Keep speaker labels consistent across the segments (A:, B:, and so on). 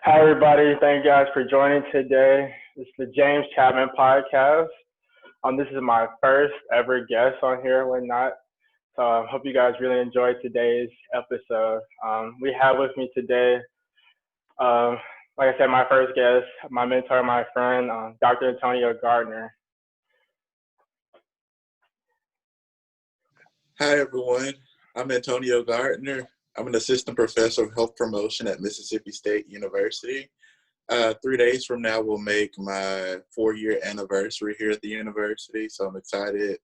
A: Hi, everybody. Thank you guys for joining today. This is the James Chatmon podcast. This is my first ever guest on here and whatnot. So I hope you guys really enjoyed today's episode. We have with me today, uh, like I said, my first guest, my mentor, my friend, Dr. Antonio Gardner.
B: Hi, everyone. I'm Antonio Gardner. I'm an assistant professor of health promotion at Mississippi State University. 3 days from now, we'll make my 4-year anniversary here at the university. So I'm excited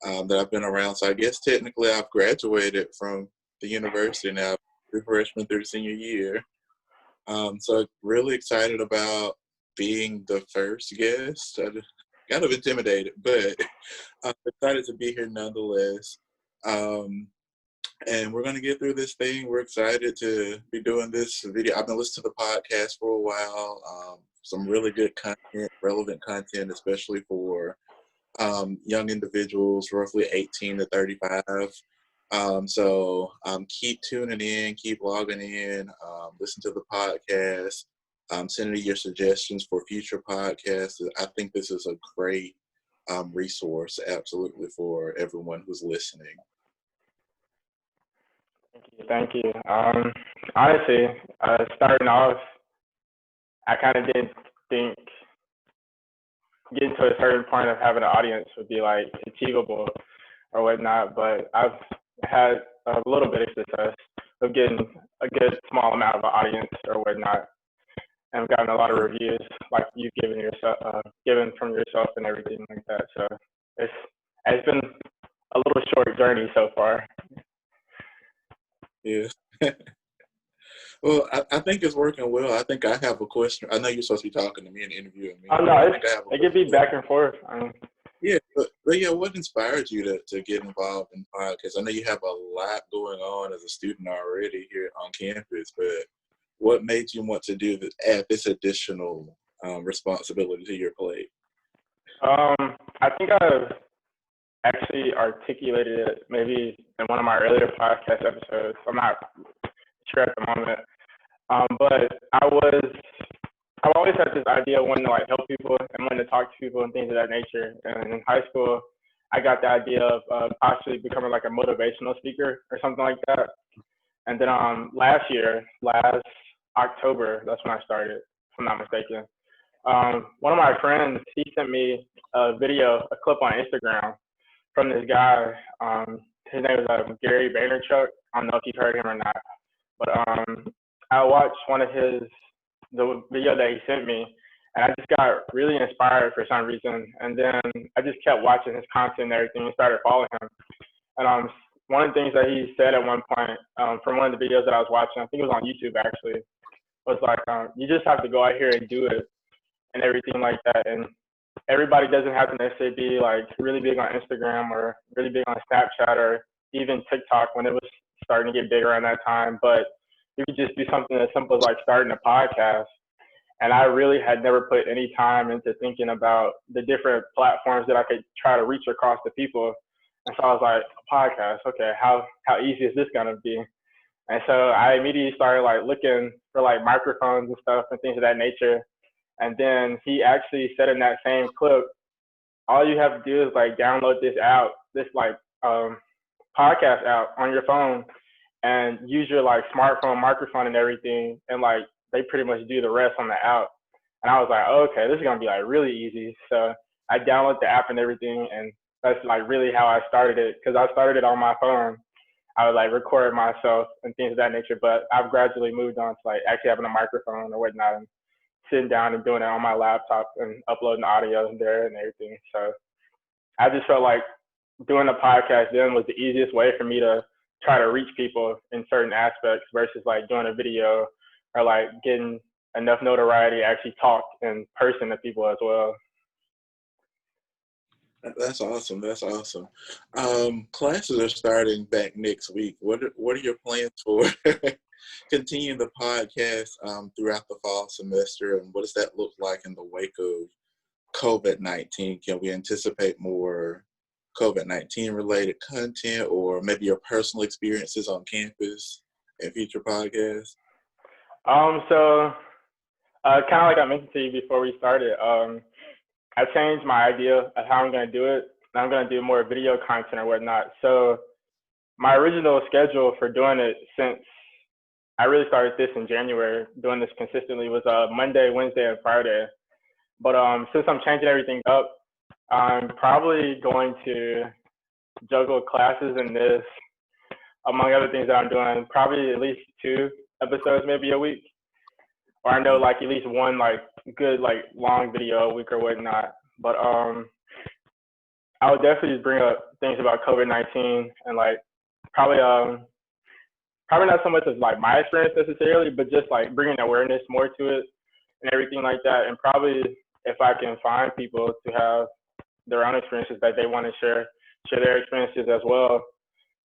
B: that I've been around. So I guess technically I've graduated from the university now, through freshman through senior year. So really excited about being the first guest. I'm kind of intimidated, but I'm excited to be here nonetheless. And we're going to get through this thing. We're excited to be doing this video. I've been listening to the podcast for a while. Some really good content, relevant content, especially for young individuals, roughly 18 to 35. So keep tuning in, keep logging in, listen to the podcast, send me your suggestions for future podcasts. I think this is a great resource, absolutely, for everyone who's listening.
A: Thank you. Honestly, starting off, I kind of didn't think getting to a certain point of having an audience would be like achievable or whatnot, but I've had a little bit of success of getting a good small amount of an audience or whatnot, and I've gotten a lot of reviews like you've given from yourself and everything like that. So it's been a little short journey so far.
B: Yeah. Well, I think it's working well. I think I have a question. I know you're supposed to be talking to me and interviewing me.
A: Oh no, it could be back and forth.
B: Yeah, but yeah, what inspired you to get involved in podcasts? I know you have a lot going on as a student already here on campus, but what made you want to add this additional responsibility to your plate?
A: I think I've actually articulated it maybe in one of my earlier podcast episodes. I'm not sure at the moment, but I've always had this idea of wanting to like help people and wanting to talk to people and things of that nature. And in high school, I got the idea of possibly becoming like a motivational speaker or something like that. And then last October, that's when I started, if I'm not mistaken. One of my friends, he sent me a clip on Instagram from this guy. His name is Gary Vaynerchuk. I don't know if you've heard him or not, but I watched the video that he sent me, and I just got really inspired for some reason. And then I just kept watching his content and everything and started following him. And one of the things that he said at one point from one of the videos that I was watching, I think it was on YouTube actually, was like, you just have to go out here and do it and everything like that. And everybody doesn't have to necessarily be like really big on Instagram or really big on Snapchat or even TikTok when it was starting to get big around that time. But you could just do something as simple as like starting a podcast. And I really had never put any time into thinking about the different platforms that I could try to reach across to people. And so I was like, a podcast, okay, how easy is this gonna be? And so I immediately started like looking for like microphones and stuff and things of that nature. And then he actually said in that same clip, all you have to do is like download this podcast app on your phone and use your like smartphone microphone and everything, and like they pretty much do the rest on the app. And I was like, oh, okay, this is gonna be like really easy. So I downloaded the app and everything, and that's like really how I started it, because I started it on my phone. I would like record myself and things of that nature, but I've gradually moved on to like actually having a microphone or whatnot and sitting down and doing it on my laptop and uploading the audio there and everything. So I just felt like doing a podcast then was the easiest way for me to try to reach people in certain aspects versus like doing a video or like getting enough notoriety to actually talk in person to people as well.
B: That's awesome. That's awesome. Classes are starting back next week. What are your plans for continuing the podcast throughout the fall semester, and what does that look like in the wake of COVID-19? Can we anticipate more COVID-19 related content, or maybe your personal experiences on campus and future podcasts?
A: So Kind of like I mentioned to you before we started, I changed my idea of how I'm going to do it. I'm going to do more video content or whatnot. So my original schedule for doing it since I really started this in January, doing this consistently was Monday, Wednesday, and Friday. But since I'm changing everything up, I'm probably going to juggle classes and this, among other things that I'm doing, probably at least 2 episodes maybe a week. Or I know like at least one like good like long video a week or whatnot. But I would definitely just bring up things about COVID-19 and like probably probably not so much as like my experience necessarily, but just like bringing awareness more to it and everything like that. And probably if I can find people to have their own experiences that they want to share their experiences as well.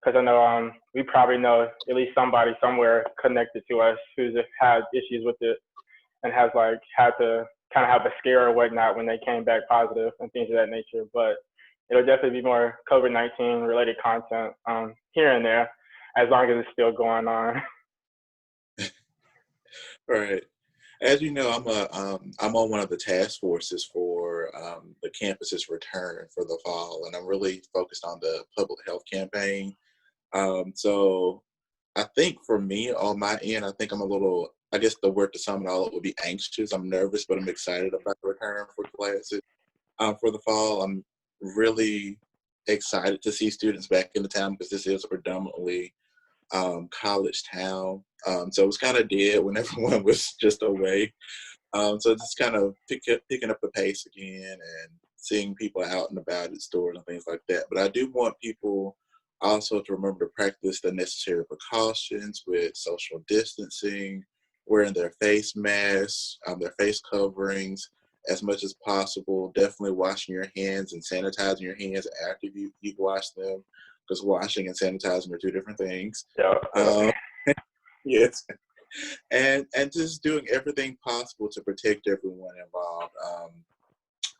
A: Because I know we probably know at least somebody somewhere connected to us who's had issues with it and has like had to kind of have a scare or whatnot when they came back positive and things of that nature. But it'll definitely be more COVID-19 related content here and there, as long as it's still going on.
B: Right. As you know, I'm on one of the task forces for the campus's return for the fall, and I'm really focused on the public health campaign. So I think for me, on my end, I think I'm a little, I guess the word to sum it all up would be anxious. I'm nervous, but I'm excited about the return for classes for the fall. I'm really excited to see students back in the town because this is a predominantly college town. So it was kind of dead when everyone was just away. So just kind of picking up the pace again and seeing people out and about at stores and things like that. But I do want people also to remember to practice the necessary precautions with social distancing, wearing their face masks, their face coverings as much as possible. Definitely washing your hands and sanitizing your hands after you've washed them, because washing and sanitizing are two different things.
A: Yeah.
B: Yes. And just doing everything possible to protect everyone involved.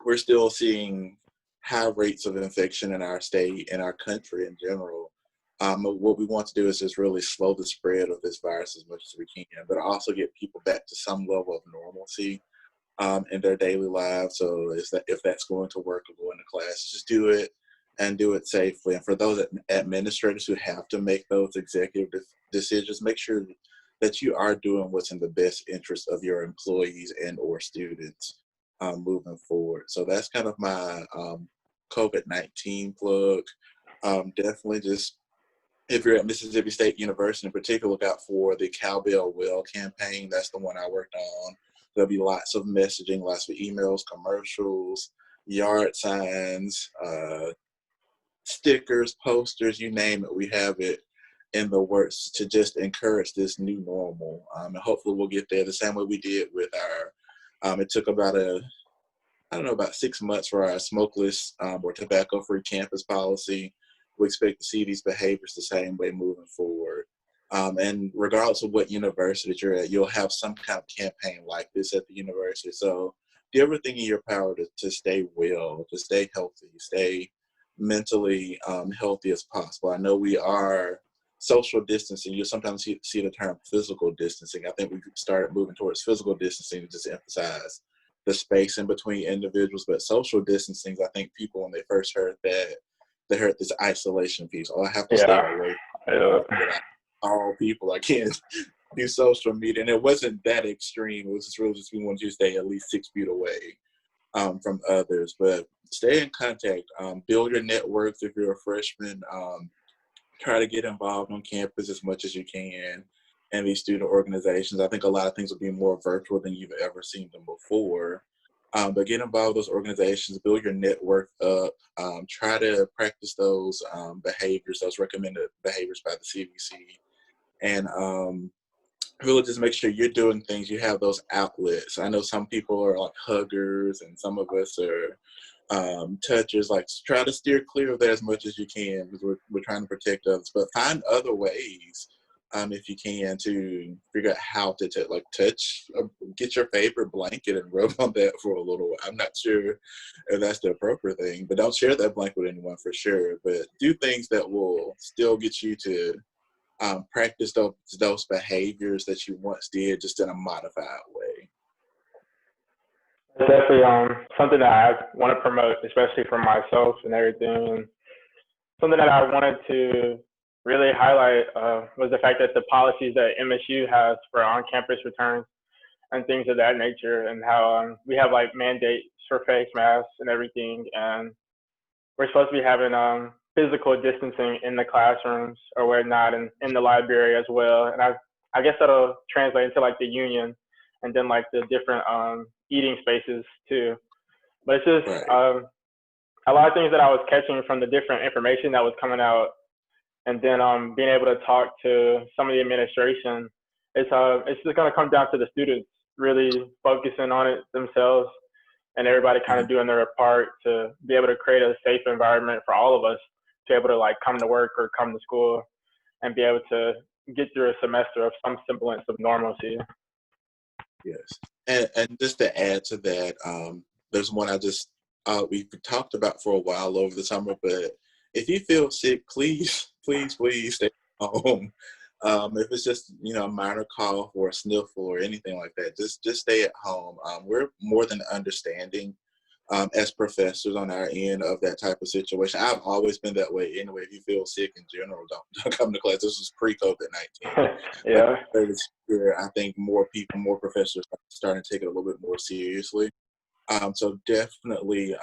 B: We're still seeing high rates of infection in our state, in our country in general. What we want to do is just really slow the spread of this virus as much as we can, but also get people back to some level of normalcy in their daily lives. So if that's going to work or going to classes, just do it and do it safely. And for those administrators who have to make those executive decisions, make sure that you are doing what's in the best interest of your employees and or students moving forward. So that's kind of my COVID-19 plug. Definitely just, if you're at Mississippi State University in particular, look out for the Cowbell Well campaign. That's the one I worked on. There'll be lots of messaging, lots of emails, commercials, yard signs, stickers, posters, you name it. We have it in the works to just encourage this new normal. And hopefully we'll get there the same way we did with our, it took about about 6 months for our smokeless or tobacco-free campus policy. We expect to see these behaviors the same way moving forward. And regardless of what university you're at, you'll have some kind of campaign like this at the university. So do everything in your power to stay well, to stay healthy, stay mentally healthy as possible. I know we are social distancing. You sometimes see the term physical distancing. I think we started moving towards physical distancing to just emphasize the space in between individuals. But social distancing, I think people, when they first heard that, they heard this isolation piece. Oh, I have to stay away from all people. I can't do social media. And it wasn't that extreme. It was just really just we wanted you to stay at least 6 feet away from others. But stay in contact. Build your networks if you're a freshman. Try to get involved on campus as much as you can and these student organizations. I think a lot of things will be more virtual than you've ever seen them before. But get involved with those organizations, build your network up, try to practice those behaviors, those recommended behaviors by the CDC, and really just make sure you're doing things, you have those outlets. I know some people are like huggers and some of us are touchers. Like, try to steer clear of that as much as you can, because we're trying to protect others, but find other ways if you can, to figure out how to touch, get your favorite blanket and rub on that for a little while. I'm not sure if that's the appropriate thing, but don't share that blanket with anyone for sure. But do things that will still get you to practice those behaviors that you once did, just in a modified way.
A: It's definitely something that I want to promote, especially for myself and everything. And something that I wanted to really highlight was the fact that the policies that MSU has for on-campus returns and things of that nature, and how we have like mandates for face masks and everything, and we're supposed to be having physical distancing in the classrooms or whatnot, and in the library as well. And I guess that'll translate into like the union, and then like the different eating spaces too. But it's just
B: Right.
A: a lot of things that I was catching from the different information that was coming out, and then being able to talk to some of the administration. It's just gonna come down to the students really focusing on it themselves, and everybody kind
B: Mhm.
A: of doing their part to be able to create a safe environment for all of us to be able to like come to work or come to school and be able to get through a semester of some semblance of normalcy.
B: Yes. And just to add to that, there's one we've talked about for a while over the summer, but if you feel sick, please, please stay home. If it's just, a minor cough or a sniffle or anything like that, just stay at home. We're more than understanding as professors on our end of that type of situation. I've always been that way anyway. If you feel sick in general, don't come to class. This was pre-COVID-19. But
A: Yeah.
B: this year, I think more people, more professors are starting to take it a little bit more seriously. So definitely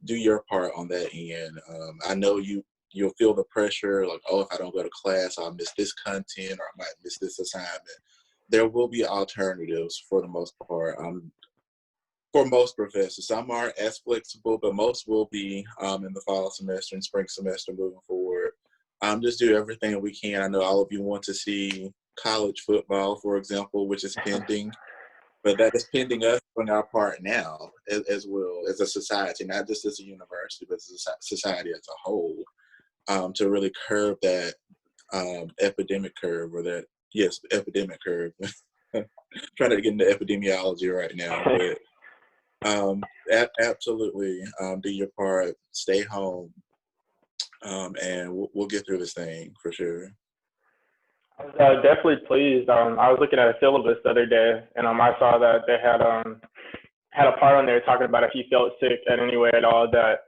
B: do your part on that end. I know you'll feel the pressure, like, oh, if I don't go to class, I'll miss this content or I might miss this assignment. There will be alternatives for the most part. For most professors, some aren't as flexible, but most will be in the fall semester and spring semester moving forward. Just do everything we can. I know all of you want to see college football, for example, which is pending, but that is pending us on our part now as well as a society, not just as a university, but as a society as a whole, to really curb that epidemic curve or that, yes, epidemic curve. Trying to get into epidemiology right now, but absolutely do your part, stay home, and we'll get through this thing for sure.
A: I was definitely pleased. I was looking at a syllabus the other day, and I saw that they had a part on there talking about if you felt sick in any way at all, that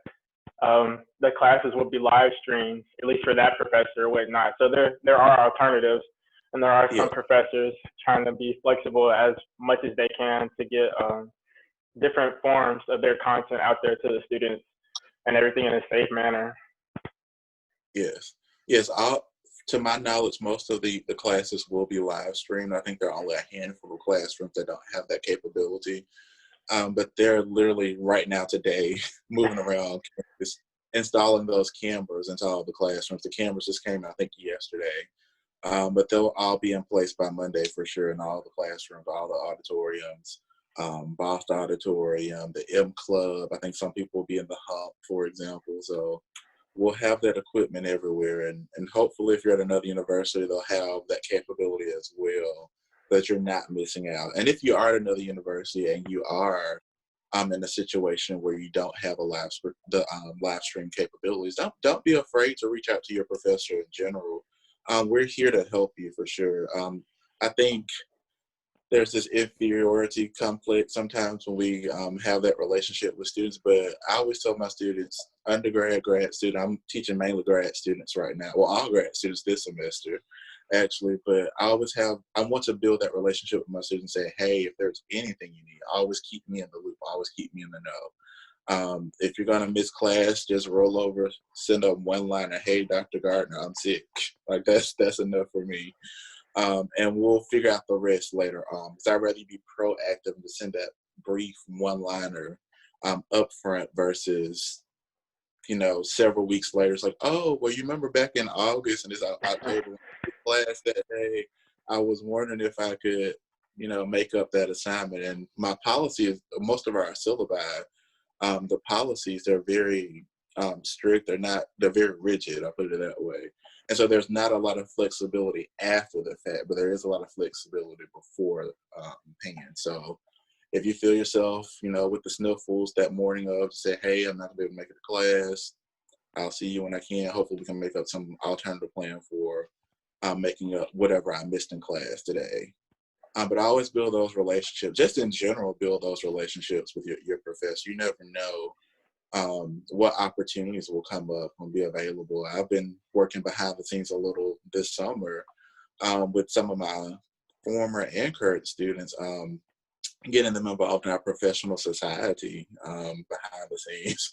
A: the classes will be live streamed, at least for that professor or whatnot. So there are alternatives, and there are
B: Yeah,
A: some professors trying to be flexible as much as they can to get different forms of their content out there to the students and everything in a safe manner.
B: yes, yes. To my knowledge, most of the classes will be live streamed. I think there are only a handful of classrooms that don't have that capability. But they're literally right now today moving around campus, installing those cameras into all the classrooms. The cameras just came out, I think, yesterday. But they'll all be in place by Monday for sure in all the classrooms, all the auditoriums, Boston Auditorium, the M Club. I think some people will be in the Hump, for example. So we'll have that equipment everywhere. And hopefully, if you're at another university, they'll have that capability as well, that you're not missing out. And if you are at another university and you are in a situation where you don't have live stream capabilities, don't be afraid to reach out to your professor in general. We're here to help you for sure. I think there's this inferiority complex sometimes when we have that relationship with students. But I always tell my students, undergrad, grad student, I'm teaching mainly grad students right now. Well, all grad students this semester, actually. But I want to build that relationship with my students and say, hey, if there's anything you need, always keep me in the loop, always keep me in the know. If you're gonna miss class, just roll over, send a one liner, hey, Dr. Gardner, I'm sick. Like that's enough for me, and we'll figure out the rest later on. Because I'd rather you be proactive and to send that brief one-liner up front versus, several weeks later. It's like, oh, well, you remember back in August and it's October when I took class that day, I was wondering if I could, make up that assignment. And my policy is most of our syllabi, the policies, they're very strict. They're very rigid. I'll put it that way. And so there's not a lot of flexibility after the fact, but there is a lot of flexibility before hand. So if you feel yourself, with the sniffles that morning of, say, hey, I'm not gonna be able to make it to class. I'll see you when I can. Hopefully we can make up some alternative plan for making up whatever I missed in class today. But I always build those relationships, just in general, build those relationships with your professor. You never know what opportunities will come up and be available. I've been working behind the scenes a little this summer with some of my former and current students, getting them involved in our professional society behind the scenes.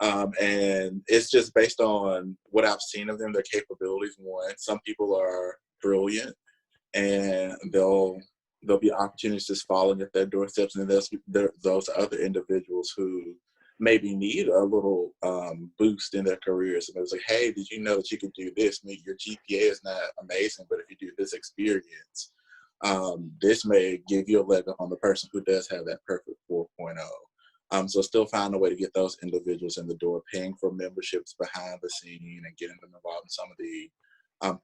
B: And it's just based on what I've seen of them, their capabilities. One, some people are brilliant, and there'll be opportunities just falling at their doorsteps, and there's those other individuals who maybe need a little boost in their careers. And it was like, hey, did you know that you could do this? I mean, your GPA is not amazing, but if you do this experience, this may give you a leg up on the person who does have that perfect 4.0. So still find a way to get those individuals in the door, paying for memberships behind the scene and getting them involved in some of the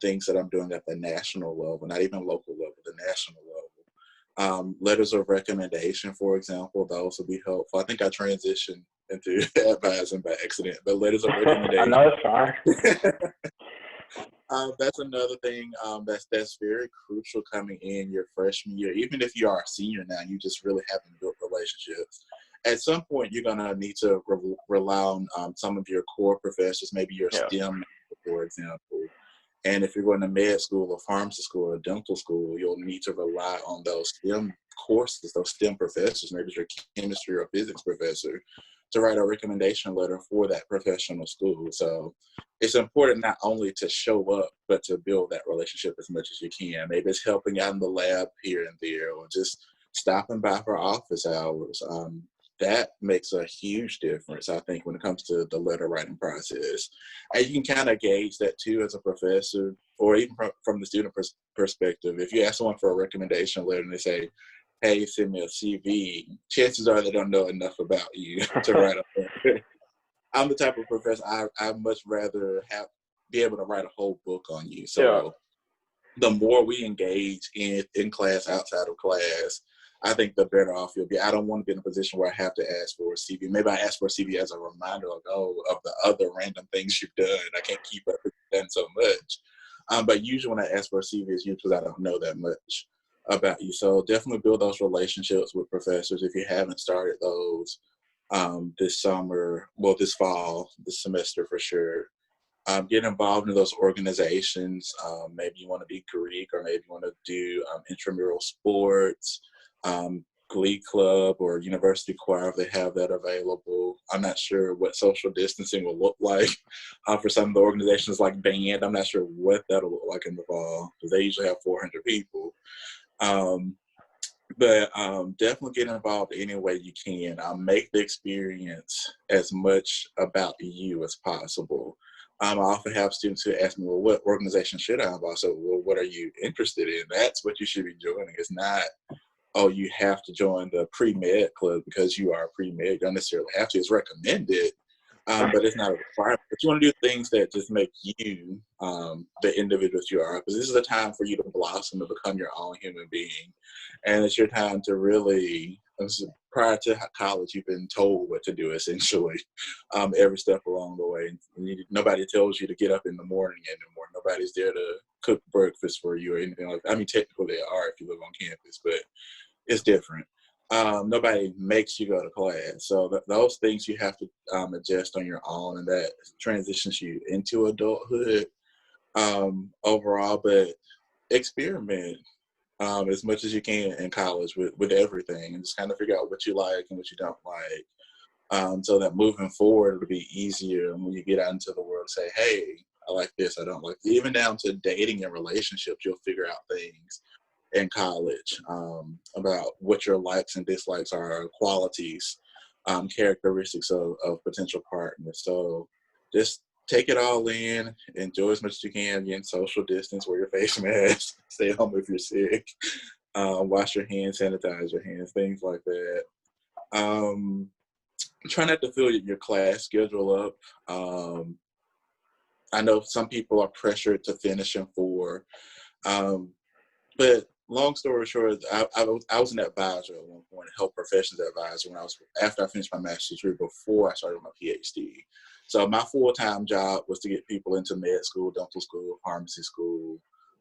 B: things that I'm doing at the national level, not even local level, the national level. Letters of recommendation, for example, those will be helpful. I think I transitioned into advising by accident, but letters of recommendation.
A: I know it's fine.
B: That's another thing that's very crucial coming in your freshman year. Even if you are a senior now, you just really haven't built relationships. At some point, you're going to need to rely on some of your core professors, maybe your STEM, for example. And if you're going to med school or pharmacy school or dental school, you'll need to rely on those STEM courses, those STEM professors, maybe your chemistry or physics professor, to write a recommendation letter for that professional school. So it's important not only to show up, but to build that relationship as much as you can. Maybe it's helping out in the lab here and there, or just stopping by for office hours. That makes a huge difference, I think, when it comes to the letter writing process. And you can kind of gauge that too as a professor, or even from the student perspective. If you ask someone for a recommendation letter and they say, hey, send me a CV, chances are they don't know enough about you to write a letter. I'm the type of professor, I'd much rather be able to write a whole book on you. So the more we engage in class, outside of class, I think the better off you'll be. I don't want to be in a position where I have to ask for a CV. Maybe I ask for a CV as a reminder of the other random things you've done. I can't keep up with done so much. But usually when I ask for a CV, it's usually I don't know that much about you. So definitely build those relationships with professors if you haven't started those this summer, well, this fall, this semester for sure. Get involved in those organizations. Maybe you want to be Greek, or maybe you want to do intramural sports, Glee Club, or University Choir if they have that available. I'm not sure what social distancing will look like for some of the organizations like band. I'm not sure what that'll look like in the fall, because they usually have 400 people. But definitely get involved any way you can. Make the experience as much about you as possible. I often have students who ask me, well, what organization should I involve? So, well, what are you interested in? That's what you should be joining. It's not, oh, you have to join the pre-med club because you are a pre-med. You don't necessarily have to. It's recommended, but it's not a requirement. But you want to do things that just make you the individuals you are, because this is a time for you to blossom and become your own human being. And it's your time to really, prior to college, you've been told what to do, essentially, every step along the way. Nobody tells you to get up in the morning anymore. Nobody's there to cook breakfast for you or anything like that. I mean, technically they are if you live on campus, but it's different. Nobody makes you go to class. So those things you have to adjust on your own, and that transitions you into adulthood overall. But experiment as much as you can in college with everything, and just kind of figure out what you like and what you don't like, so that moving forward it'll be easier when you get out into the world, say, hey, I like this, I don't like this. Even down to dating and relationships, you'll figure out things in college about what your likes and dislikes are, qualities, characteristics of potential partners. So just take it all in, enjoy as much as you can, again, social distance, wear your face mask, stay home if you're sick, wash your hands, sanitize your hands, things like that. Try not to fill your class schedule up. I know some people are pressured to finish in 4, but long story short, I was an advisor at one point, a health professions advisor, after I finished my master's degree, before I started my PhD. So my full-time job was to get people into med school, dental school, pharmacy school,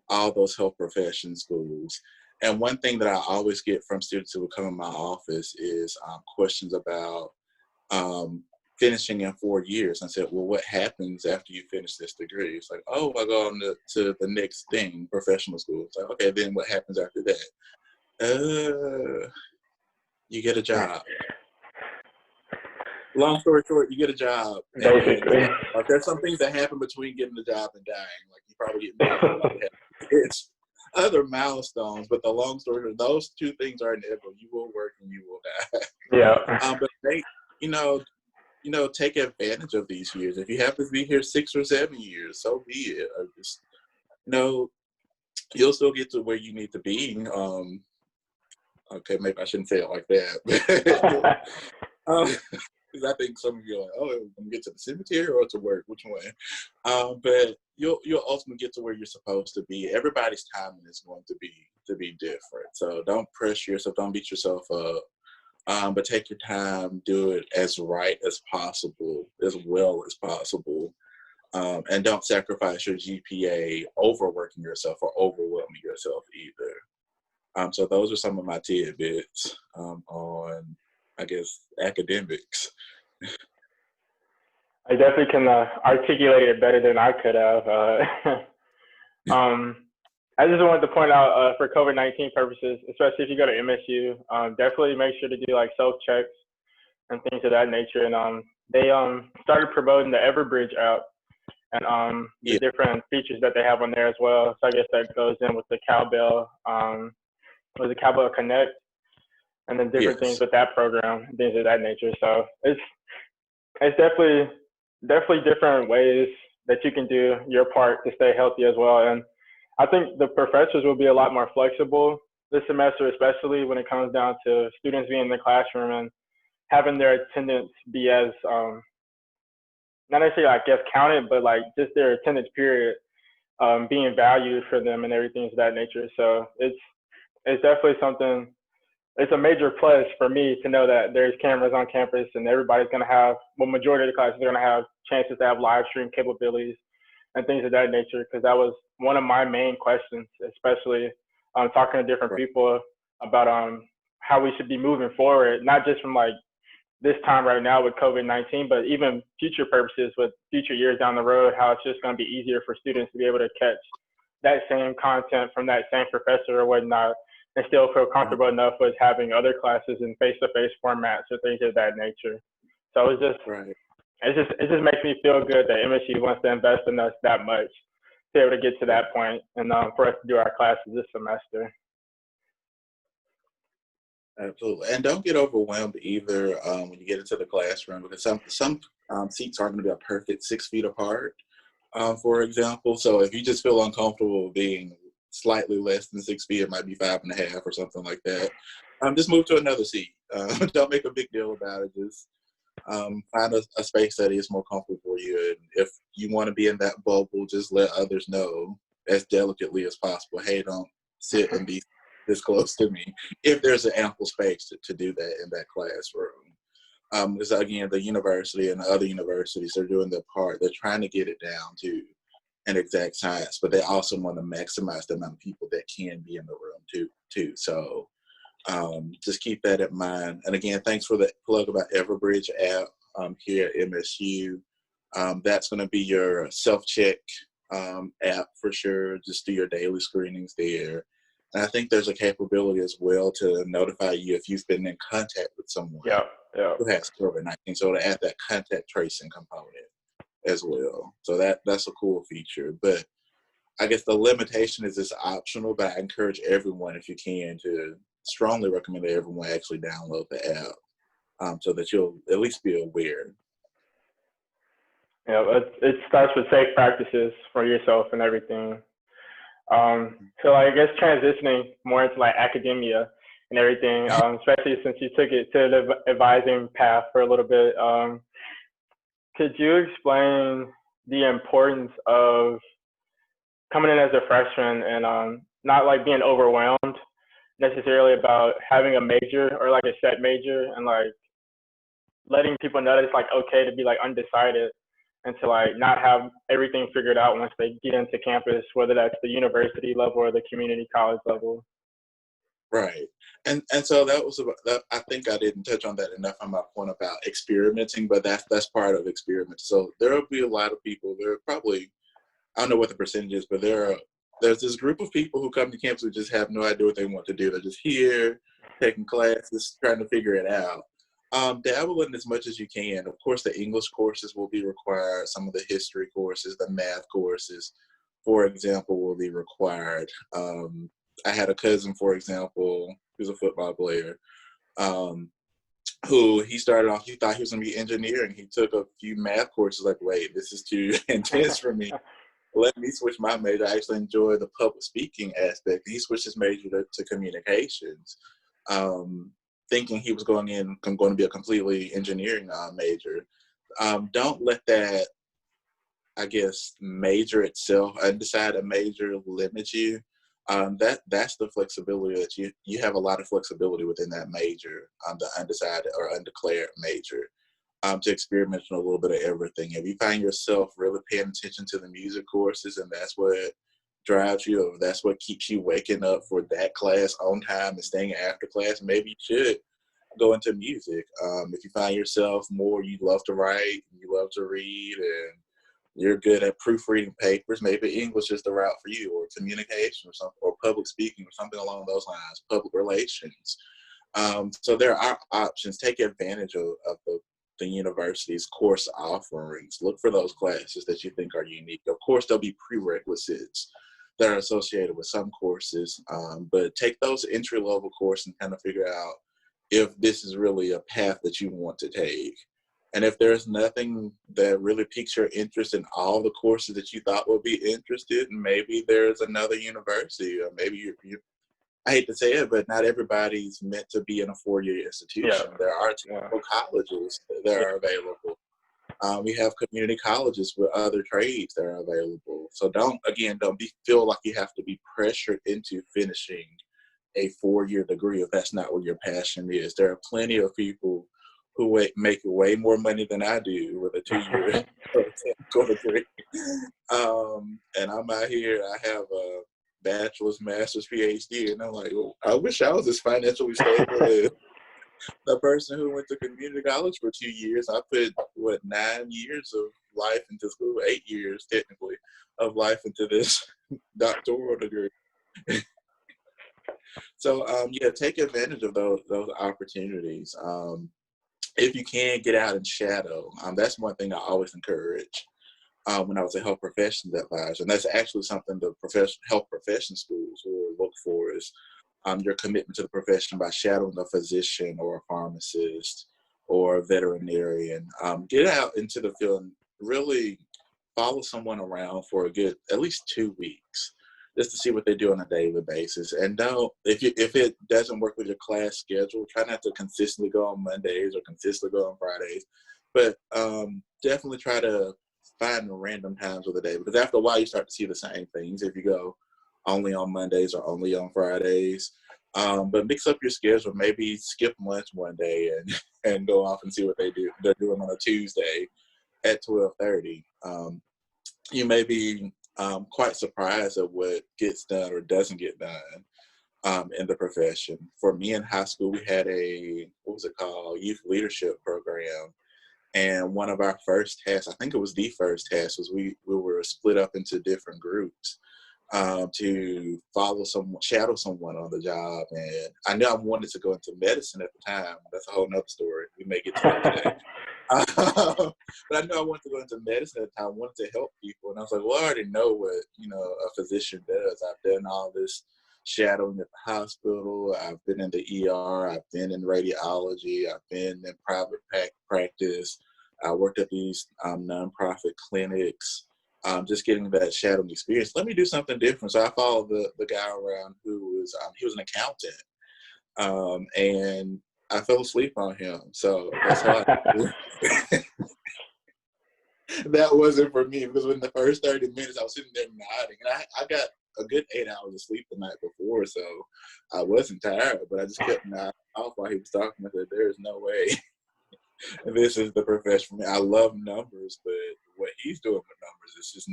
B: all those health profession schools. And one thing that I always get from students who will come in my office is questions about finishing in 4 years. I said, well, what happens after you finish this degree? It's like, oh, I go on to the next thing, professional school. It's like, okay, then what happens after that? You get a job. Long story short, you get a job. And then, like, there's some things that happen between getting the job and dying. Like, you probably get married, like, it's other milestones. But the long story short, those two things are inevitable. You will work and you will die.
A: Yeah.
B: But they, you know, take advantage of these years. If you have to be here 6 or 7 years, so be it. Or just, you'll still get to where you need to be. Okay, maybe I shouldn't say it like that. Because I think some of you are like, oh, I'm gonna get to the cemetery or to work, which one? But you'll ultimately get to where you're supposed to be. Everybody's timing is going to be different. So don't pressure yourself. Don't beat yourself up. But take your time, do it as right as possible, as well as possible, and don't sacrifice your GPA overworking yourself or overwhelming yourself either. So those are some of my tidbits on, I guess, academics.
A: I definitely can articulate it better than I could have. I just wanted to point out for COVID-19 purposes, especially if you go to MSU, definitely make sure to do like self-checks and things of that nature. And they started promoting the Everbridge app and the different features that they have on there as well. So I guess that goes in with the Cowbell, with the Cowbell Connect, and then different things with that program, things of that nature. So it's definitely different ways that you can do your part to stay healthy as well. And I think the professors will be a lot more flexible this semester, especially when it comes down to students being in the classroom and having their attendance be as, not necessarily I guess counted, but like just their attendance period being valued for them and everything of that nature. So it's definitely something, it's a major plus for me to know that there's cameras on campus and everybody's going to have, well, majority of the classes are going to have chances to have live stream capabilities and things of that nature, because that was one of my main questions, especially talking to different people about how we should be moving forward, not just from like this time right now with COVID-19, but even future purposes with future years down the road, how it's just going to be easier for students to be able to catch that same content from that same professor or whatnot, and still feel comfortable enough with having other classes in face-to-face formats or things of that nature. So it's just, it just makes me feel good that MSU wants to invest in us that much to be able to get to that point and for us to do our classes this semester.
B: Absolutely, and don't get overwhelmed either when you get into the classroom, because some seats aren't going to be a perfect 6 feet apart, for example. So if you just feel uncomfortable being slightly less than 6 feet, it might be 5.5 or something like that. Just move to another seat. Don't make a big deal about it. Just find a space that is more comfortable for you. And if you want to be in that bubble, just let others know as delicately as possible. Hey, don't sit and be this close to me, if there's an ample space to do that in that classroom. Because again, the university and the other universities are doing their part. They're trying to get it down to an exact science, but they also want to maximize the amount of people that can be in the room too. So just keep that in mind. And again, thanks for the plug about Everbridge app here at MSU. That's going to be your self-check app for sure. Just do your daily screenings there. And I think there's a capability as well to notify you if you've been in contact with someone who has COVID-19. So to add that contact tracing component as well. So that's a cool feature. But I guess the limitation is it's optional, but I encourage everyone, if you can, to strongly recommend that everyone actually download the app so that you'll at least be aware.
A: Yeah, it starts with safe practices for yourself and everything. So I guess transitioning more into like academia and everything, especially since you took it to the advising path for a little bit, could you explain the importance of coming in as a freshman and not like being overwhelmed necessarily about having a major or like a set major, and like letting people know that it's like okay to be like undecided and to like not have everything figured out once they get into campus, whether that's the university level or the community college level?
B: Right. And so that was about that. I think I didn't touch on that enough on my point about experimenting, but that's part of experiment. So there will be a lot of people. There are probably, I don't know what the percentage is, but there's this group of people who come to campus who just have no idea what they want to do. They're just here, taking classes, trying to figure it out. Dabble in as much as you can. Of course, the English courses will be required. Some of the history courses, the math courses, for example, will be required. I had a cousin, for example, who's a football player, um, who he started off, he thought he was going to be engineering. He took a few math courses, like, wait, this is too intense for me. Let me switch my major. I actually enjoy the public speaking aspect. He switched his major to communications, thinking he was going to be a completely engineering major. Don't let that, I guess, major itself, undecided major, limit you. That's the flexibility that you have a lot of flexibility within that major, the undecided or undeclared major, to experiment in a little bit of everything. If you find yourself really paying attention to the music courses and that's what drives you, or that's what keeps you waking up for that class on time and staying after class, maybe you should go into music. If you find yourself more, you love to write, you love to read, and you're good at proofreading papers, maybe English is the route for you, or communication or something, or public speaking or something along those lines, public relations. So there are options. Take advantage of the university's course offerings. Look for those classes that you think are unique. Of course, there'll be prerequisites that are associated with some courses, but take those entry-level courses and kind of figure out if this is really a path that you want to take. And if there's nothing that really piques your interest in all the courses that you thought would be interested, maybe there's another university, or maybe you I hate to say it, but not everybody's meant to be in a four-year
A: Yeah.
B: institution. There are
A: Yeah.
B: technical colleges that are available. We have community colleges with other trades that are available. So don't feel like you have to be pressured into finishing a four-year degree if that's not what your passion is. There are plenty of people who make way more money than I do with a 2-year technical degree. And I'm out here, I have a bachelor's, master's, PhD, and I'm like, well, I wish I was as financially stable as the person who went to community college for 2 years. I put, 9 years of life into school, 8 years technically of life into this doctoral degree. So yeah, take advantage of those opportunities. If you can, get out and shadow. That's one thing I always encourage when I was a health professions advisor, and that's actually something the health profession schools will look for is your commitment to the profession by shadowing a physician or a pharmacist or a veterinarian. Get out into the field and really follow someone around for a good at least 2 weeks, just to see what they do on a daily basis. And don't, if it doesn't work with your class schedule, try not to consistently go on Mondays or consistently go on Fridays, but definitely try to find random times of the day, because after a while you start to see the same things if you go only on Mondays or only on Fridays. But mix up your schedule. Maybe skip lunch one day and go off and see what they're doing on a Tuesday at 12:30. You may be quite surprised at what gets done or doesn't get done in the profession. For me in high school, we had what was it called, youth leadership program. And one of our first tasks, I think it was the first task, was we were split up into different groups to shadow someone on the job. And I knew I wanted to go into medicine at the time. That's a whole nother story. We may get to that today. But I knew I wanted to go into medicine at the time. I wanted to help people. And I was like, well, I already know what, a physician does. I've done all this shadowing at the hospital. I've been in the ER. I've been in radiology. I've been in private practice. I worked at these nonprofit clinics. Just getting that shadowing experience. Let me do something different. So I followed the guy around who was, he was an accountant. And I fell asleep on him. So that's how that wasn't for me, because in the first 30 minutes I was sitting there nodding, and I got a good 8 hours of sleep the night before, so I wasn't tired, but I just kept nodding off while he was talking. I said, there is no way this is the profession for me. I love numbers, but what he's doing with numbers is just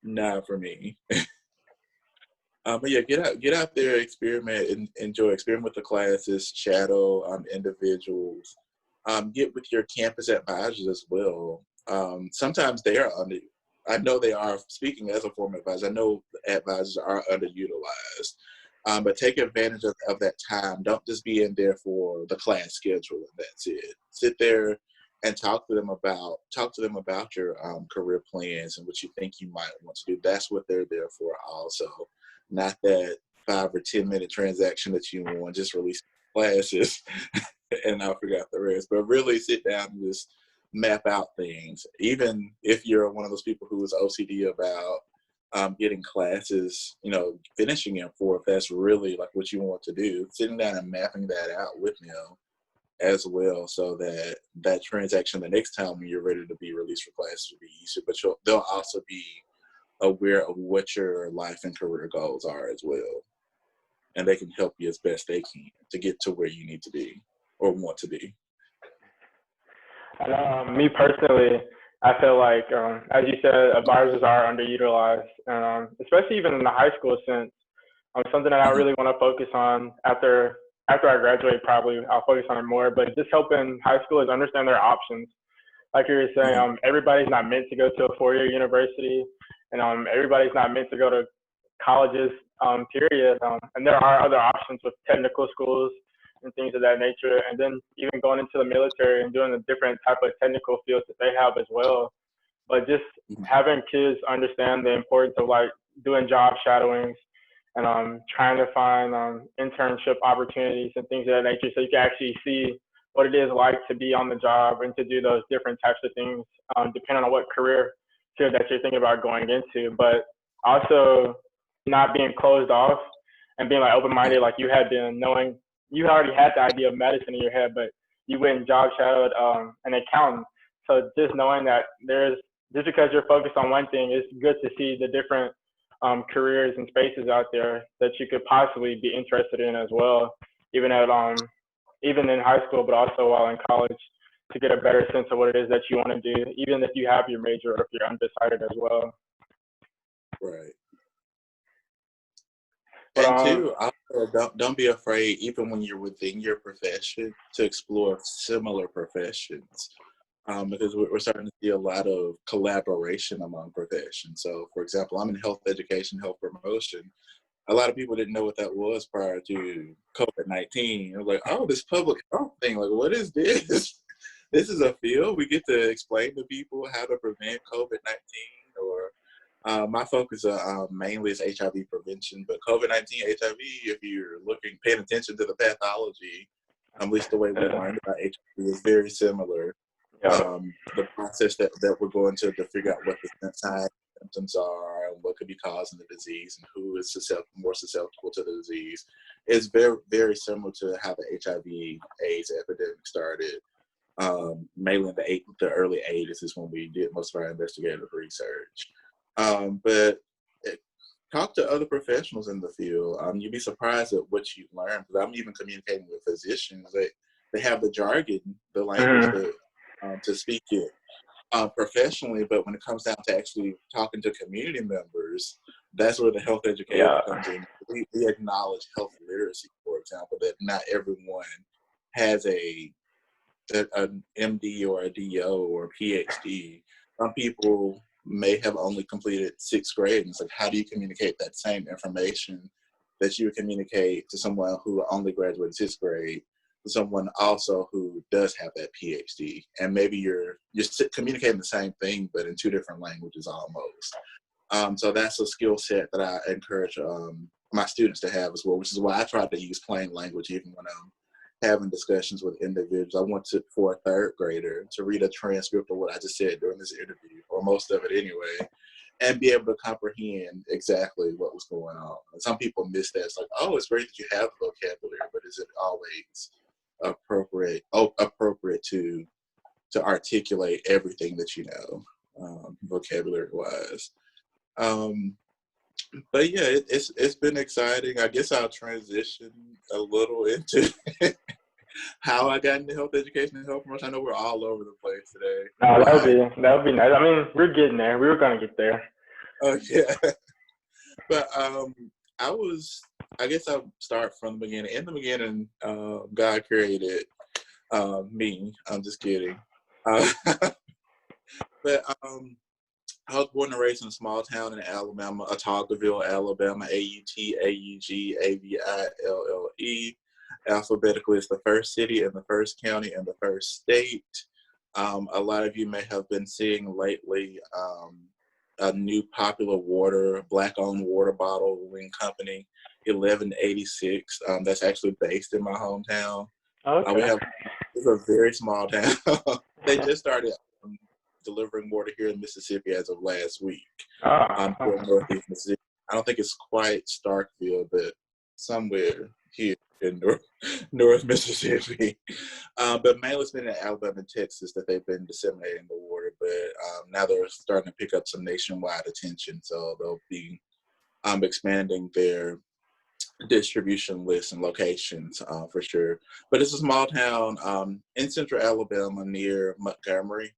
B: not for me. But yeah, get out there, experiment, and experiment with the classes, shadow individuals, get with your campus advisors as well. Sometimes they are I know they are, speaking as a former advisor, I know advisors are underutilized. But take advantage of that time. Don't just be in there for the class schedule and that's it. Sit there and talk to them about your career plans and what you think you might want to do. That's what they're there for also. Not that 5 or 10 minute transaction that you want, just release classes and I forgot the rest. But really sit down and just map out things. Even if you're one of those people who is OCD about getting classes, finishing in 4, if that's really like what you want to do, sitting down and mapping that out with them as well, so that that transaction the next time when you're ready to be released for classes will be easier. But they'll also be aware of what your life and career goals are as well, and they can help you as best they can to get to where you need to be or want to be.
A: Me personally, I feel like, as you said, advisors are underutilized, and especially even in the high school sense. Something that I really want to focus on after I graduate, probably I'll focus on it more. But just helping high schoolers understand their options. Like you were saying, everybody's not meant to go to a 4-year university, and everybody's not meant to go to colleges, period. And there are other options with technical schools and things of that nature. And then even going into the military and doing the different type of technical fields that they have as well. But just having kids understand the importance of like doing job shadowings and trying to find internship opportunities and things of that nature, so you can actually see what it is like to be on the job and to do those different types of things, depending on what career field that you're thinking about going into. But also not being closed off and being like open-minded, like you had been, knowing you already had the idea of medicine in your head, but you went and job shadowed an accountant. So just knowing that just because you're focused on one thing, it's good to see the different careers and spaces out there that you could possibly be interested in as well, even in high school, but also while in college, to get a better sense of what it is that you want to do, even if you have your major or if you're undecided as well.
B: Right.
A: But,
B: and two, also, don't be afraid, even when you're within your profession, to explore similar professions. Because we're starting to see a lot of collaboration among professions. So, for example, I'm in health education, health promotion. A lot of people didn't know what that was prior to COVID-19. They're like, oh, this public health thing, like, what is this? This is a field. We get to explain to people how to prevent COVID-19. Or my focus mainly is HIV prevention, but COVID-19, HIV, if you're paying attention to the pathology, at least the way we learned about HIV is very similar. The process that we're going to figure out what the signs symptoms are and what could be causing the disease and who is more susceptible to the disease is very, very similar to how the HIV/AIDS epidemic started. Mainly in the early 80s is when we did most of our investigative research. But talk to other professionals in the field. You'd be surprised at what you learn. Because I'm even communicating with physicians. They have the jargon, the language to speak it professionally, but when it comes down to actually talking to community members, that's where the health education comes in. We acknowledge health literacy, for example, that not everyone has an MD or a DO or a PhD. Some people may have only completed 6th grade, and it's like, how do you communicate that same information that you would communicate to someone who only graduated 6th grade, to someone also who does have that PhD? And maybe you're communicating the same thing, but in 2 different languages almost. So that's a skill set that I encourage my students to have as well, which is why I try to use plain language even when I'm having discussions with individuals. I want for a 3rd grader to read a transcript of what I just said during this interview, or most of it anyway, and be able to comprehend exactly what was going on. And some people miss that. It's like, oh, it's great that you have the vocabulary, but is it always appropriate to articulate everything that you know, vocabulary wise? But yeah, it's been exciting. I guess I'll transition a little into how I got into health education and health promotion. I know we're all over the place today.
A: No, that would be nice. I mean, we're getting there. We were gonna get there.
B: Oh yeah. But I guess I'll start from the beginning. In the beginning, God created me. I'm just kidding. Uh, but I was born and raised in a small town in Alabama, Otagoville, Alabama, Autaugaville. Alphabetically, it's the first city and the first county and the first state. A lot of you may have been seeing lately a new popular black-owned water bottling company, 1186. That's actually based in my hometown.
A: Okay.
B: It's a very small town. They just started delivering water here in Mississippi as of last week. Here in Northeast Mississippi. I don't think it's quite Starkville, but somewhere here in North Mississippi. But mainly it's been in Alabama and Texas that they've been disseminating the water. But now they're starting to pick up some nationwide attention. So they'll be expanding their distribution lists and locations for sure. But it's a small town in central Alabama near Montgomery.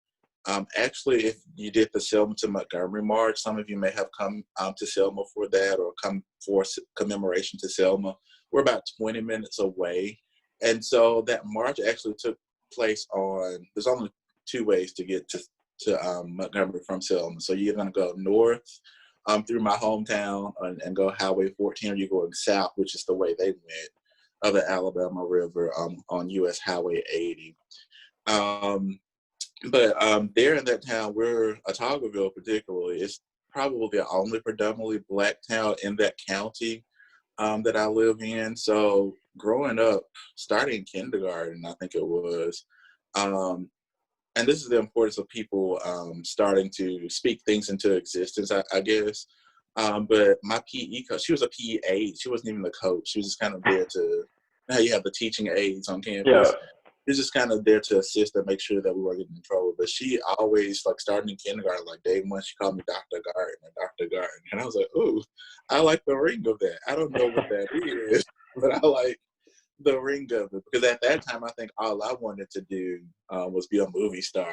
B: Actually, if you did the Selma to Montgomery March, some of you may have come to Selma for that or come for commemoration to Selma. We're about 20 minutes away. And so that march actually took place there's only two ways to get to Montgomery from Selma. So you're going to go north through my hometown and go Highway 14, or you're going south, which is the way they went, of the Alabama River on US Highway 80. But there in that town, Otagoville particularly, is probably the only predominantly black town in that county that I live in. So growing up, starting kindergarten, I think it was, and this is the importance of people starting to speak things into existence, I guess. But my PE coach, she was a PE aide. She wasn't even the coach. She was just kind of there to, how you have the teaching aides on campus.
A: Yeah.
B: She was just kind of there to assist and make sure that we weren't getting in trouble. But she always, like, starting in kindergarten, like day one, she called me Dr. Gardner, Dr. Gardner. And I was like, ooh, I like the ring of that. I don't know what that is, but I like the ring of it, because at that time I think all I wanted to do was be a movie star.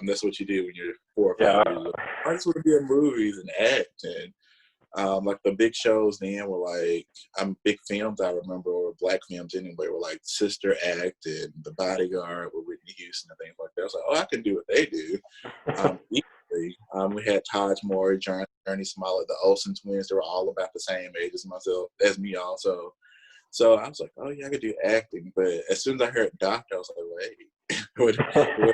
B: That's what you do when you're 4 or 5 years old. I just want to be in movies and act, and like the big shows then were like big films I remember, or black films anyway, were like Sister Act and The Bodyguard with Whitney Houston and things like that. I was like, oh, I can do what they do. Equally, we had Taj Morey, Journey Smollett, the Olsen twins. They were all about the same age as me also. So I was like, oh yeah, I could do acting. But as soon as I heard doctor, I was like, wait, what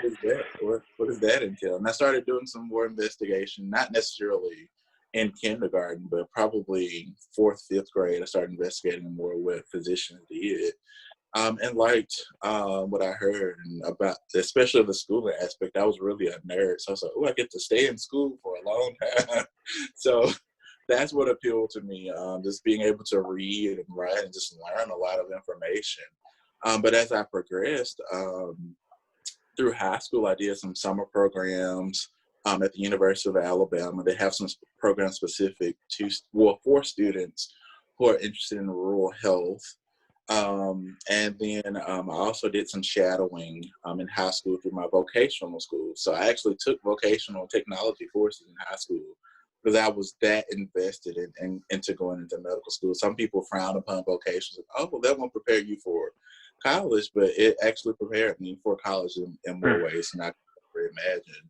B: is that? What does that entail? And I started doing some more investigation, not necessarily in kindergarten, but probably 4th, 5th grade. I started investigating more what physicians did. And liked what I heard about, especially the schooling aspect. I was really a nerd. So I was like, oh, I get to stay in school for a long time. So that's what appealed to me, just being able to read and write and just learn a lot of information. But as I progressed through high school, I did some summer programs at the University of Alabama. They have some programs specific for students who are interested in rural health. And then I also did some shadowing in high school through my vocational school. So I actually took vocational technology courses in high school because I was that invested into going into medical school. Some people frown upon vocations. Oh, well, that won't prepare you for college, but it actually prepared me for college in more ways than I could ever imagine.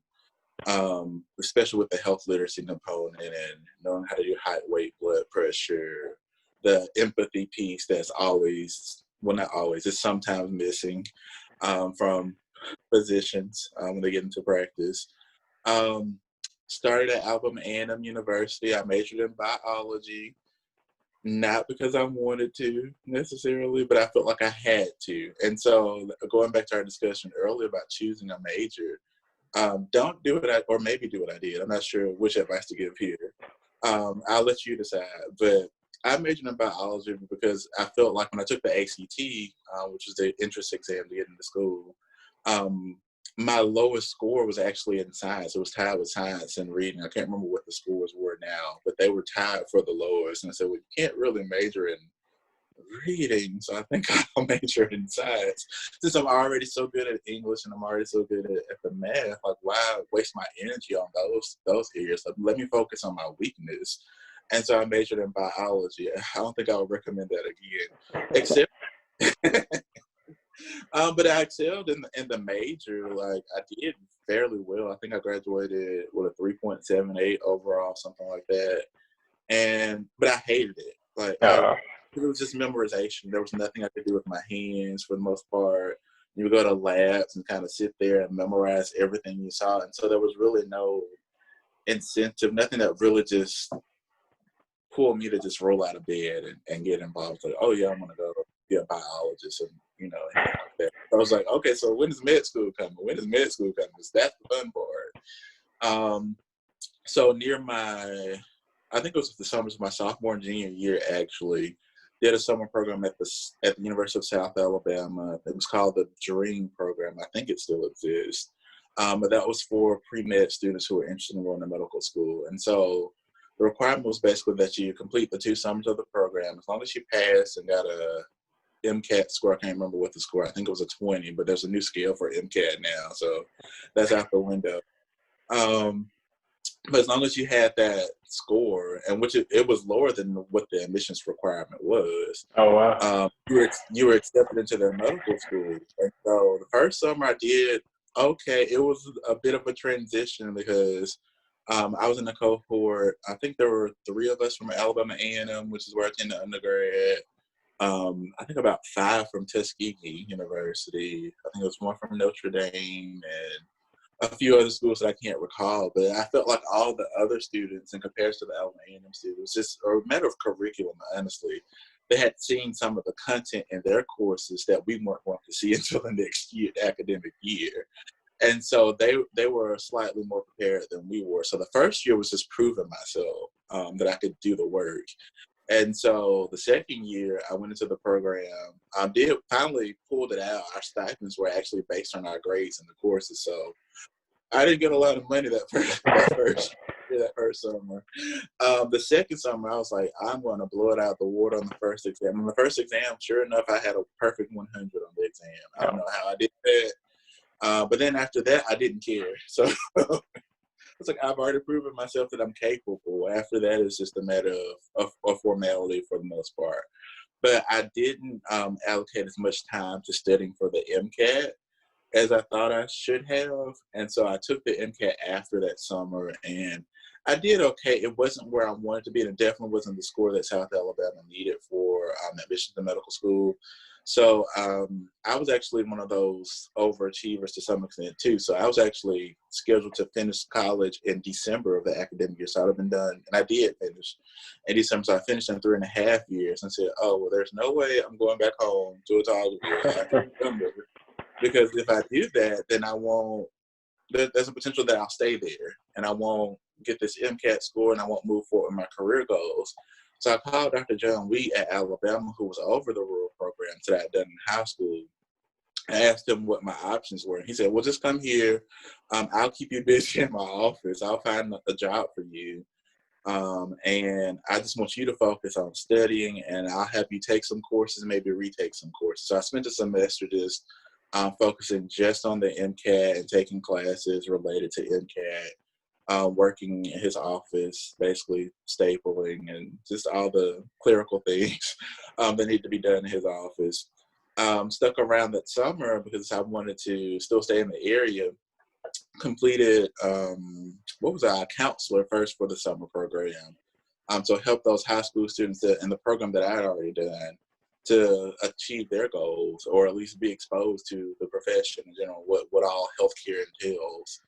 B: Especially with the health literacy component and knowing how to do height, weight, blood pressure, the empathy piece that's always, well, not always, it's sometimes missing from physicians when they get into practice. Started at Alabama A&M University. I majored in biology, not because I wanted to necessarily, but I felt like I had to. And so going back to our discussion earlier about choosing a major, don't do it, or maybe do what I did. I'm not sure which advice to give here. I'll let you decide. But I majored in biology because I felt like when I took the ACT, which is the entrance exam to get into school, my lowest score was actually in science. It was tied with science and reading. I can't remember what the scores were now, but they were tied for the lowest. And I said, well, you can't really major in reading, so I think I'll major in science. Since I'm already so good at English and I'm already so good at the math, like why waste my energy on those areas? Like, let me focus on my weakness. And so I majored in biology. I don't think I would recommend that again, except, but I excelled in the major. Like, I did fairly well. I think I graduated with a 3.78 overall, something like that. But I hated it. Like, it was just memorization. There was nothing I could do with my hands for the most part. You would go to labs and kind of sit there and memorize everything you saw. And so there was really no incentive, nothing that really just pulled me to just roll out of bed and get involved. Like, oh yeah, I'm gonna go be a biologist and anything like that. So I was like, okay, so when is med school coming? When is med school coming? Because that's the fun part. So near I think it was the summers of my sophomore and junior year, actually, did a summer program at the University of South Alabama. It was called the DREAM program. I think it still exists. But that was for pre-med students who were interested in going to medical school. And so the requirement was basically that you complete the 2 summers of the program. As long as you passed and got a MCAT score, I can't remember what the score, I think it was a 20, but there's a new scale for MCAT now. So that's out the window. But as long as you had that score, and which it was lower than what the admissions requirement was, you were accepted into their medical school. And so the first summer I did okay. It was a bit of a transition because I was in a cohort. I think there were 3 of us from Alabama A&M, which is where I attended undergrad. I think about 5 from Tuskegee University. I think it was 1 from Notre Dame and a few other schools that I can't recall, but I felt like all the other students in comparison to the Alabama A&M students, just a matter of curriculum, honestly, they had seen some of the content in their courses that we weren't going to see until the next academic year. And so they were slightly more prepared than we were. So the first year was just proving myself that I could do the work. And so the second year I went into the program, did finally pulled it out. Our stipends were actually based on our grades in the courses. So I didn't get a lot of money that first summer. The second summer, I was like, I'm going to blow it out the water on the first exam. And the first exam, sure enough, I had a perfect 100 on the exam. I don't know how I did that. But then after that, I didn't care. So it's like, I've already proven myself that I'm capable. After that, it's just a matter of formality for the most part. But I didn't allocate as much time to studying for the MCAT as I thought I should have. And so I took the MCAT after that summer, and I did okay. It wasn't where I wanted to be, and it definitely wasn't the score that South Alabama needed for admission to medical school. So I was actually one of those overachievers to some extent too. So I was actually scheduled to finish college in December of the academic year. So I'd have been done, and I did finish in December. So I finished in 3.5 years and said, oh, well, there's no way I'm going back home to Otago after December. Because if I do that, then I won't, there's a potential that I'll stay there and I won't get this MCAT score and I won't move forward with my career goals. So I called Dr. John Wheat at Alabama, who was over the rural programs that I'd done in high school. I asked him what my options were. And he said, well, just come here. I'll keep you busy in my office. I'll find a job for you. And I just want you to focus on studying, and I'll have you take some courses, maybe retake some courses. So I spent a semester just focusing just on the MCAT and taking classes related to MCAT, working in his office, basically stapling and just all the clerical things that need to be done in his office. Stuck around that summer because I wanted to still stay in the area. Completed, a counselor first for the summer program. So help those high school students in the program that I had already done to achieve their goals, or at least be exposed to the profession in general, what all healthcare entails.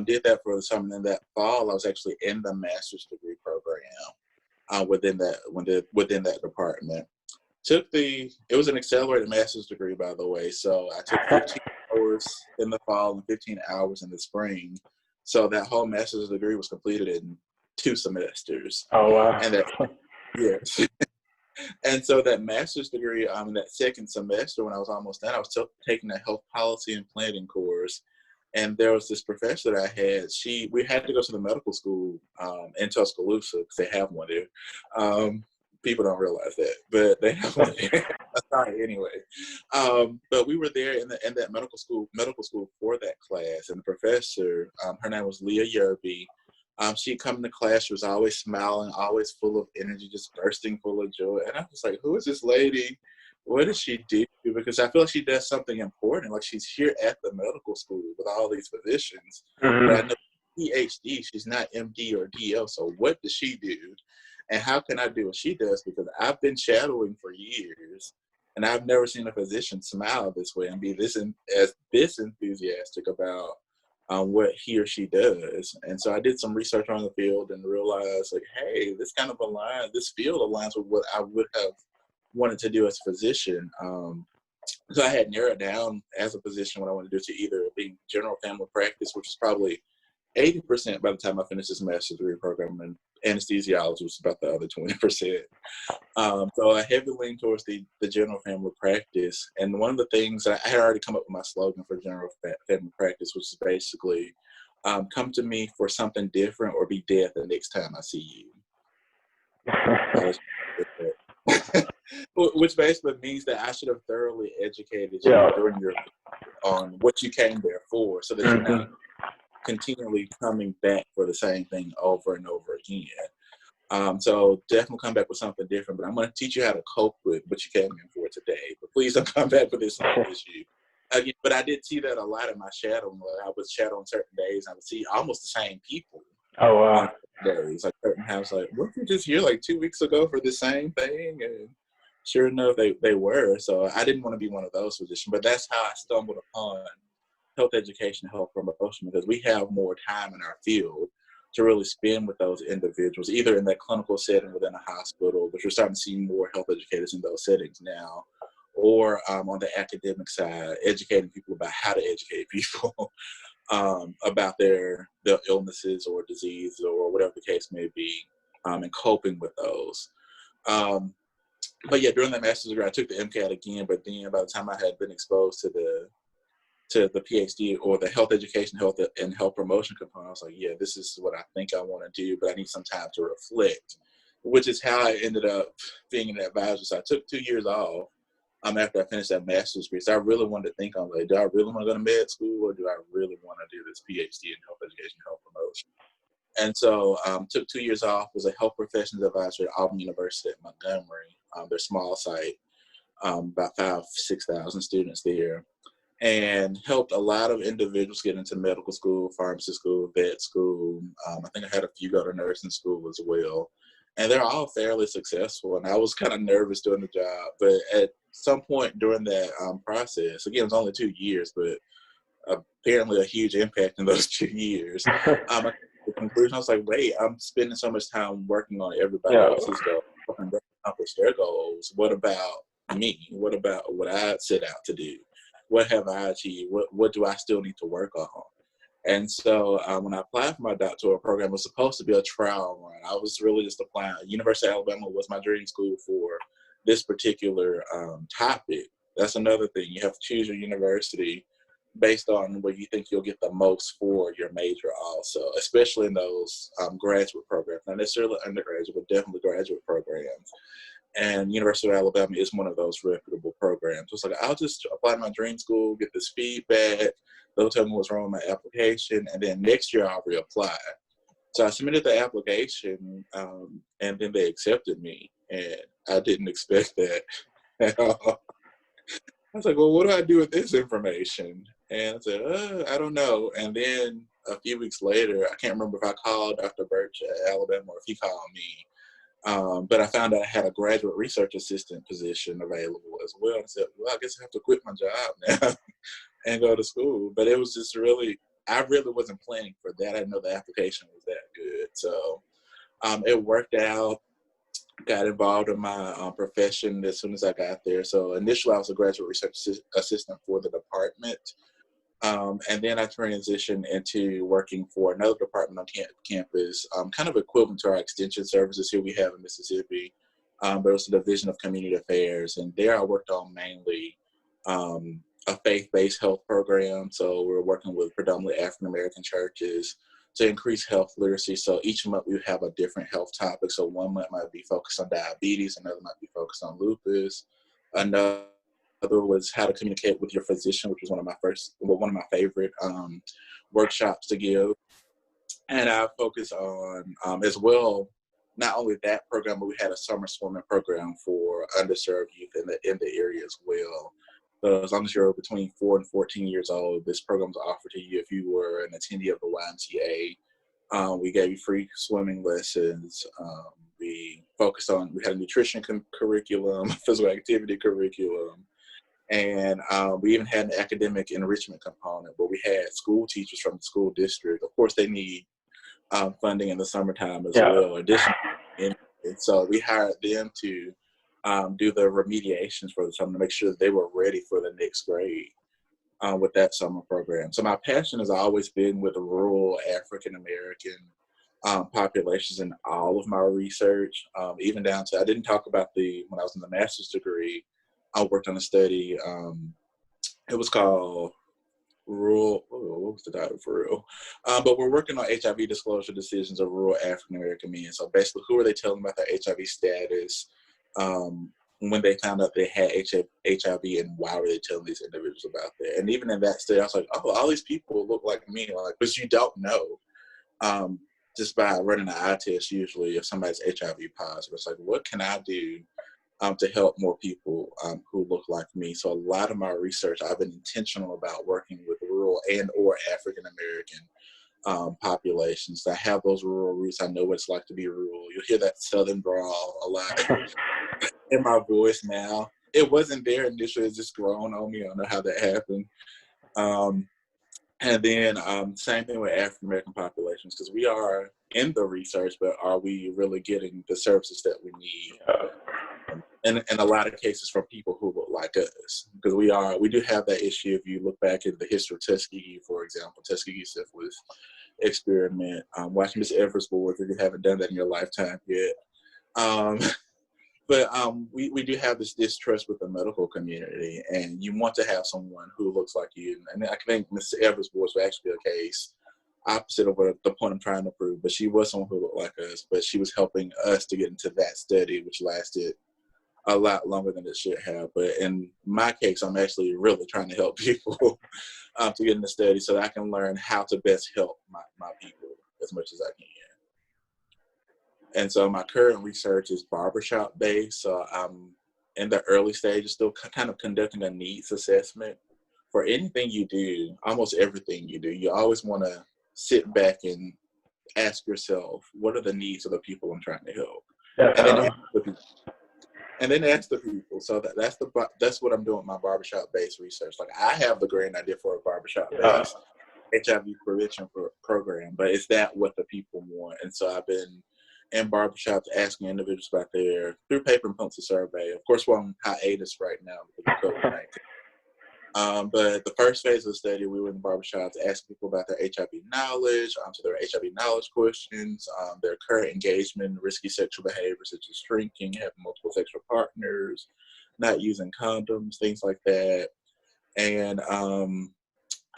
B: Did that for the summer. And then that fall, I was actually in the master's degree program within that department. It was an accelerated master's degree, by the way. So I took 15 hours in the fall and 15 hours in the spring. So that whole master's degree was completed in 2 semesters.
A: Oh, wow.
B: And yes. And so that master's degree, in that second semester, when I was almost done, I was still taking a health policy and planning course. And there was this professor that I had. We had to go to the medical school in Tuscaloosa because they have one there. People don't realize that, but they have one there. Sorry, anyway. But we were there in that medical school for that class. And the professor, her name was Leah Yerby. She'd come to class, she was always smiling, always full of energy, just bursting full of joy. And I was like, who is this lady? What does she do? Because I feel like she does something important. Like, she's here at the medical school with all these physicians.
A: Mm-hmm.
B: But I know PhD, she's not MD or DO. So what does she do? And how can I do what she does? Because I've been shadowing for years, and I've never seen a physician smile this way and be this enthusiastic about what he or she does. And so I did some research on the field and realized, like, hey, this field aligns with what I would have wanted to do as a physician. So I had narrowed down as a physician what I wanted to do to either be general family practice, which is probably 80% by the time I finished this master's degree program, and anesthesiology was about the other 20%. So I heavily leaned towards the general family practice. And one of the things, I had already come up with my slogan for general family practice, which is basically, come to me for something different or be dead the next time I see you. Which basically means that I should have thoroughly educated you during your on what you came there for, so that you're not continually coming back for the same thing over and over again. So definitely come back with something different, but I'm going to teach you how to cope with what you came in for today. But please don't come back with this same issue. Again, but I did see that a lot in my shadowing. I would shadow on certain days, and I would see almost the same people.
A: Oh, wow.
B: Days, like certain times, like, weren't you just here like 2 weeks ago for the same thing? And sure enough, they were. So I didn't want to be one of those physicians, but that's how I stumbled upon health education, health promotion, because we have more time in our field to really spend with those individuals, either in that clinical setting within a hospital, which we're starting to see more health educators in those settings now, or on the academic side, educating people about how to educate people about their illnesses or disease or whatever the case may be, and coping with those. But yeah, during that master's degree, I took the MCAT again, but then by the time I had been exposed to the PhD or the health education, health and health promotion component, I was like, yeah, this is what I think I want to do, but I need some time to reflect, which is how I ended up being an advisor. So I took 2 years off after I finished that master's degree. So I really wanted to think on, like, do I really want to go to med school, or do I really want to do this PhD in health education, health promotion? And so took 2 years off, was a health professions advisor at Auburn University at Montgomery, their small site, about 6,000 students there, and helped a lot of individuals get into medical school, pharmacy school, vet school. I think I had a few go to nursing school as well. And they're all fairly successful. And I was kind of nervous doing the job. But at some point during that process, again, it was only 2 years, but apparently a huge impact in those 2 years. The conclusion, I was like, wait, I'm spending so much time working on everybody else's goals, helping them accomplish their goals. What about me? What about what I set out to do? What have I achieved? What do I still need to work on? And so when I applied for my doctoral program, it was supposed to be a trial run. I was really just applying. University of Alabama was my dream school for this particular topic. That's another thing. You have to choose your university based on where you think you'll get the most for your major also, especially in those graduate programs. Not necessarily undergraduate, but definitely graduate programs. And University of Alabama is one of those reputable programs. So it's like, I'll just apply to my dream school, get this feedback. They'll tell me what's wrong with my application, and then next year I'll reapply. So I submitted the application, and then they accepted me, and I didn't expect that at all. I was like, well, what do I do with this information? And I said, I don't know. And then a few weeks later, I can't remember if I called Dr. Birch at Alabama or if he called me. But I found out I had a graduate research assistant position available as well. I said, well, I guess I have to quit my job now and go to school. But it was just I really wasn't planning for that. I didn't know the application was that good. So it worked out. Got involved in my profession as soon as I got there. So initially I was a graduate research assistant for the department. And then I transitioned into working for another department on campus, kind of equivalent to our extension services here we have in Mississippi. But it was the Division of Community Affairs. And there I worked on mainly a faith-based health program. So we're working with predominantly African-American churches to increase health literacy. So each month we have a different health topic. So one month might be focused on diabetes, another might be focused on lupus, another was how to communicate with your physician, which was one of my favorite workshops to give. And I focus on, as well, not only that program, but we had a summer swimming program for underserved youth in the area as well. So as long as you're between 4 and 14 years old, this program is offered to you if you were an attendee of the YMCA. We gave you free swimming lessons. We had a nutrition curriculum, physical activity curriculum, and we even had an academic enrichment component where we had school teachers from the school district. Of course, they need funding in the summertime as well. Additionally, and so we hired them to do the remediations for the summer to make sure that they were ready for the next grade with that summer program. So my passion has always been with the rural African American populations in all of my research, even down to, I didn't talk about when I was in the master's degree, I worked on a study, it was called rural, what was the title for real? But we're working on HIV disclosure decisions of rural African American men. So basically, who are they telling about their HIV status when they found out they had HIV, and why were they telling these individuals about that? And even in that study, I was like, oh, all these people look like me, but you don't know just by running an eye test. Usually, if somebody's HIV positive, it's like, what can I do to help more people who look like me? So a lot of my research, I've been intentional about working with rural and or African American populations. I have those rural roots. I know what it's like to be rural. You'll hear that Southern drawl a lot in my voice now. It wasn't there initially. It's just grown on me. I don't know how that happened. And then same thing with African American populations, because we are in the research, but are we really getting the services that we need? In a lot of cases from people who look like us, because we do have that issue. If you look back at the history of Tuskegee, for example, Tuskegee syphilis experiment, watching Miss Everett's boards, if you haven't done that in your lifetime yet. But we do have this distrust with the medical community, and you want to have someone who looks like you. And I think Miss Everett's boards were actually a case opposite of what the point I'm trying to prove, but she was someone who looked like us, but she was helping us to get into that study, which lasted a lot longer than it should have. But in my case, I'm actually really trying to help people to get in the study so that I can learn how to best help my people as much as I can. And so my current research is barbershop based. So I'm in the early stages, still kind of conducting a needs assessment. For anything you do, almost everything you do, you always want to sit back and ask yourself, what are the needs of the people I'm trying to help? And then ask the people. So that's what I'm doing with my barbershop-based research. Like, I have the grand idea for a barbershop-based HIV prevention program, but is that what the people want? And so I've been in barbershops asking individuals about through paper and pencil survey. Of course, we're on hiatus right now because of COVID-19. But the first phase of the study, we were in barbershops asking people about their HIV knowledge, so their HIV knowledge questions, their current engagement, risky sexual behavior such as drinking, having multiple sexual partners, not using condoms, things like that. And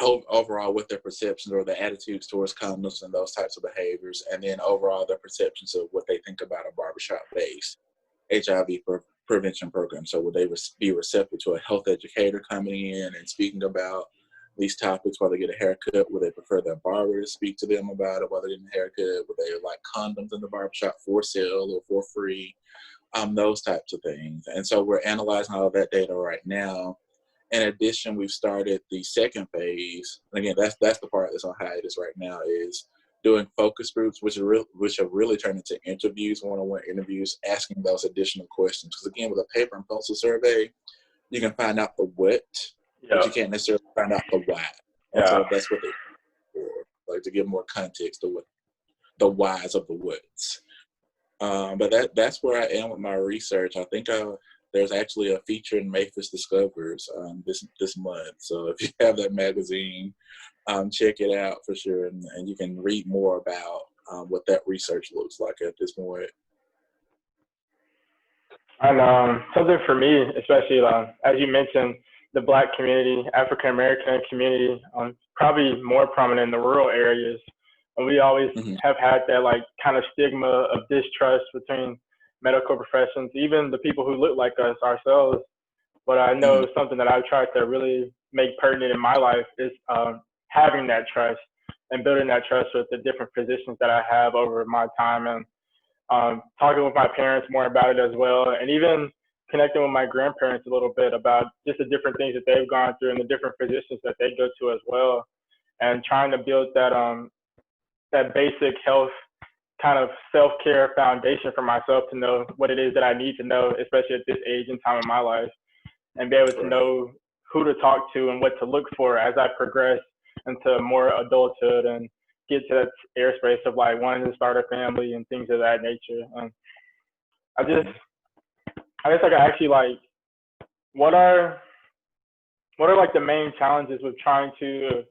B: overall, what their perceptions or their attitudes towards condoms and those types of behaviors, and then overall their perceptions of what they think about a barbershop-based HIV prevention program. So would they be receptive to a health educator coming in and speaking about these topics while they get a haircut? Would they prefer their barber to speak to them about it while they're getting a haircut? Would they like condoms in the barbershop for sale or for free? Those types of things. And so we're analyzing all of that data right now. In addition, we've started the second phase. Again, that's the part that's on hiatus right now, is doing focus groups, which have really turned into interviews, one-on-one interviews, asking those additional questions. Because again, with a paper and pencil survey, you can find out the what, but you can't necessarily find out the why. And so that's what they're for, like, to give more context to what the whys of the whats. But that's where I am with my research. I think there's actually a feature in Mayfish Discovers this month. So if you have that magazine, check it out for sure, and you can read more about what that research looks like at this point.
A: And something for me, especially as you mentioned, the Black community, African American community, probably more prominent in the rural areas. And we always have had that like kind of stigma of distrust between medical professions, even the people who look like us ourselves. But I know something that I've tried to really make pertinent in my life is having that trust. and building that trust with the different physicians that I have over my time, and talking with my parents more about it as well, and even connecting with my grandparents a little bit about just the different things that they've gone through and the different physicians that they go to as well, and trying to build that basic health kind of self-care foundation for myself to know what it is that I need to know, especially at this age and time in my life, and be able to know who to talk to and what to look for as I progress into more adulthood and get to that airspace of like wanting to start a family and things of that nature. And I guess like I actually like, what are like the main challenges with trying to